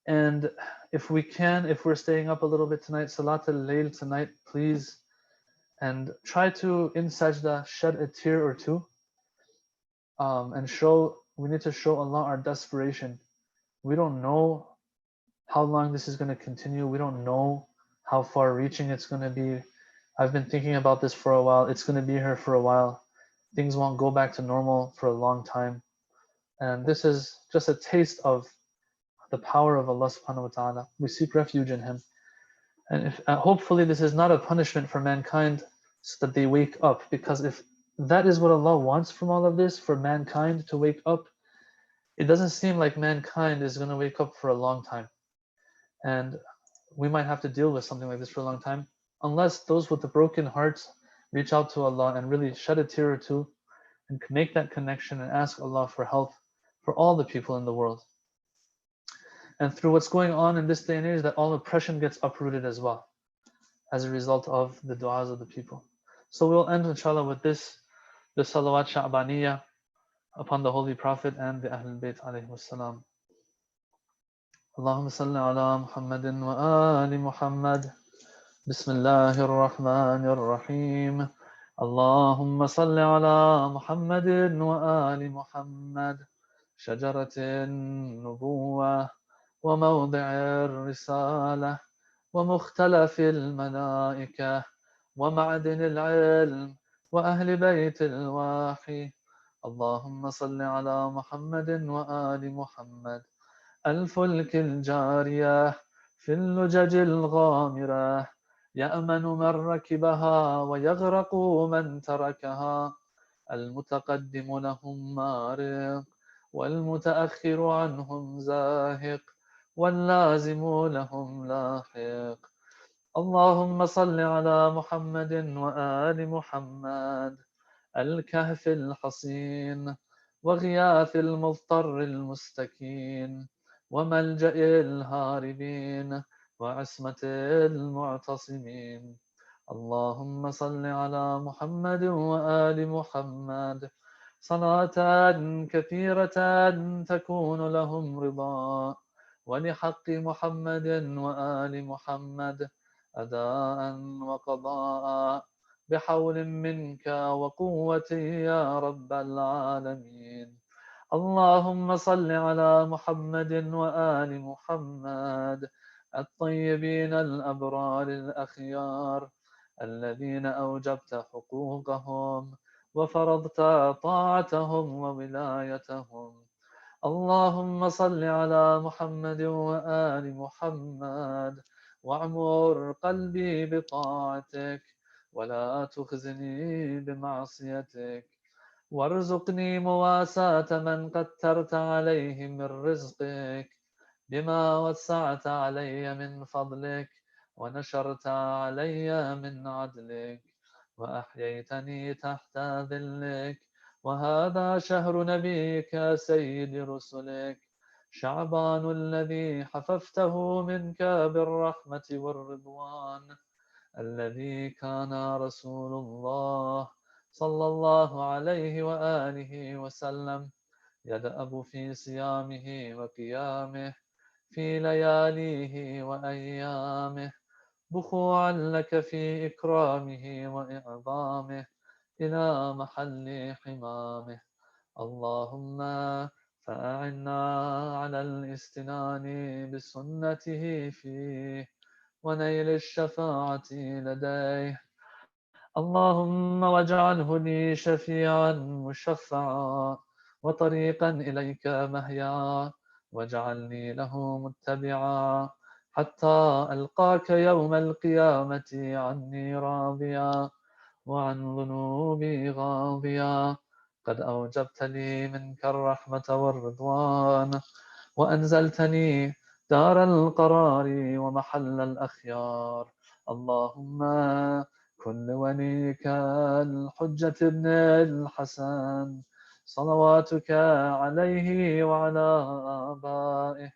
And if we can, if we're staying up a little bit tonight, Salat al-Layl tonight, please. And try to, in sajda, shed a tear or two. And we need to show Allah our desperation. We don't know how long this is going to continue. We don't know how far reaching it's going to be. I've been thinking about this for a while. It's going to be here for a while. Things won't go back to normal for a long time. And this is just a taste of the power of Allah subhanahu wa ta'ala. We seek refuge in Him. And if hopefully this is not a punishment for mankind so that they wake up. Because if that is what Allah wants from all of this, for mankind to wake up, it doesn't seem like mankind is going to wake up for a long time. And we might have to deal with something like this for a long time, unless those with the broken hearts reach out to Allah and really shed a tear or two and make that connection and ask Allah for help for all the people in the world. And through what's going on in this day and age, that all oppression gets uprooted as well as a result of the du'as of the people. So we'll end inshallah with this, the salawat Sha'baniyah upon the Holy Prophet and the Ahlul Bayt alayhi wassalam. اللهم صل على محمد وآل محمد بسم الله الرحمن الرحيم اللهم صل على محمد وآل محمد شجرة النبوة وموضع الرسالة ومختلف الملائكة ومعدن العلم وأهل بيت الوحي اللهم صل على محمد وآل محمد الفلك الجارية في اللجج الغامرة يأمن من ركبها ويغرق من تركها المتقدم لهم مارق والمتأخر عنهم زاهق واللازم لهم لاحق اللهم صل على محمد وآل محمد الكهف الحصين وغياث المضطر المستكين وملجأ الهاربين وعصمة المعتصمين اللهم صل على محمد وآل محمد صلاة كثيرة تكون لهم رضا ولحق محمد وآل محمد أداء وقضاء بحول منك وقوة يا رب العالمين اللهم صل على محمد وآل محمد الطيبين الأبرار الأخيار الذين أوجبت حقوقهم وفرضت طاعتهم وولايتهم اللهم صل على محمد وآل محمد واعمر قلبي بطاعتك ولا تخزني بمعصيتك وارزقني مواساة من قدرت عليه من رزقك بما وسعت علي من فضلك ونشرت علي من عدلك وأحييتني تحت ذلك وهذا شهر نبيك سيد رسلك شعبان الذي حففته منك بالرحمة والرضوان الذي كان رسول الله صلى الله عليه وآله وسلم يدأب في صيامه وقيامه في لياليه وأيامه بخوعا لك في إكرامه وإعظامه إلى محل حمامه اللهم فأعنا على الاستنان بسنته فيه ونيل الشفاعة لديه اللهم واجعله لي شفيعا مشفعا وطريقا إليك مهيا واجعلني له متبعا حتى ألقاك يوم القيامة عني راضيا وعن ذنوبي غاضيا قد أوجبت لي منك الرحمة والرضوان وأنزلتني دار القرار ومحل الأخيار اللهم كن وليك الحجة ابن الحسن صلواتك عليه وعلى آبائه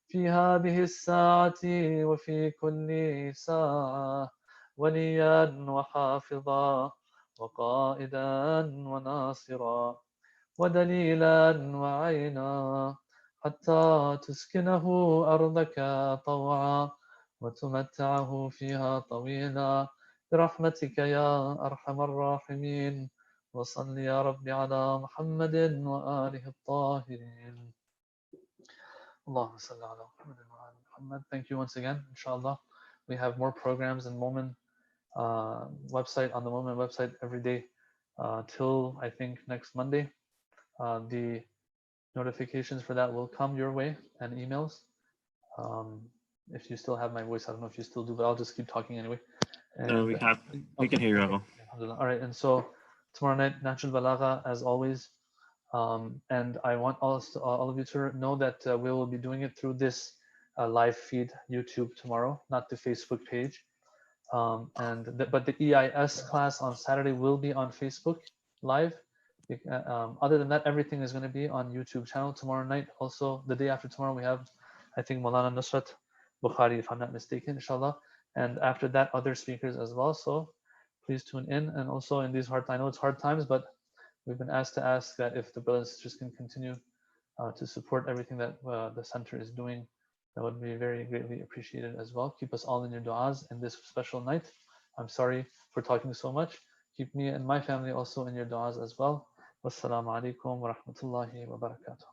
في هذه الساعة وفي كل ساعة وليا وحافظا وقائدا وناصرا ودليلا وعينا حتى تسكنه أرضك طوعا وتمتعه فيها طويلا برحمتك يا أرحم الراحمين وصل يا رب على محمد وآله الطاهرين اللهم صل على محمد وآل محمد. Thank you once again. Inshallah, we have more programs in Moment website, on the Moment website every day till I think next Monday. The notifications for that will come your way and emails. If you still have my voice, I don't know if you still do, but I'll just keep talking anyway. And, we can hear you. Okay. Alhamdulillah. All right, and so tomorrow night, Natural Balagha, as always. And I want all of you to know that we will be doing it through this live feed YouTube tomorrow, not the Facebook page. But the EIS class on Saturday will be on Facebook live. Other than that, everything is going to be on YouTube channel tomorrow night. Also, the day after tomorrow, we have, I think, Maulana Nusrat Bukhari, if I'm not mistaken, inshallah. And after that, other speakers as well. So please tune in. And also in these I know it's hard times, but we've been asked to ask that if the brothers and sisters can continue to support everything that the center is doing, that would be very greatly appreciated as well. Keep us all in your du'as in this special night. I'm sorry for talking so much. Keep me and my family also in your du'as as well. Wassalamu alaikum wa rahmatullahi wa barakatuh.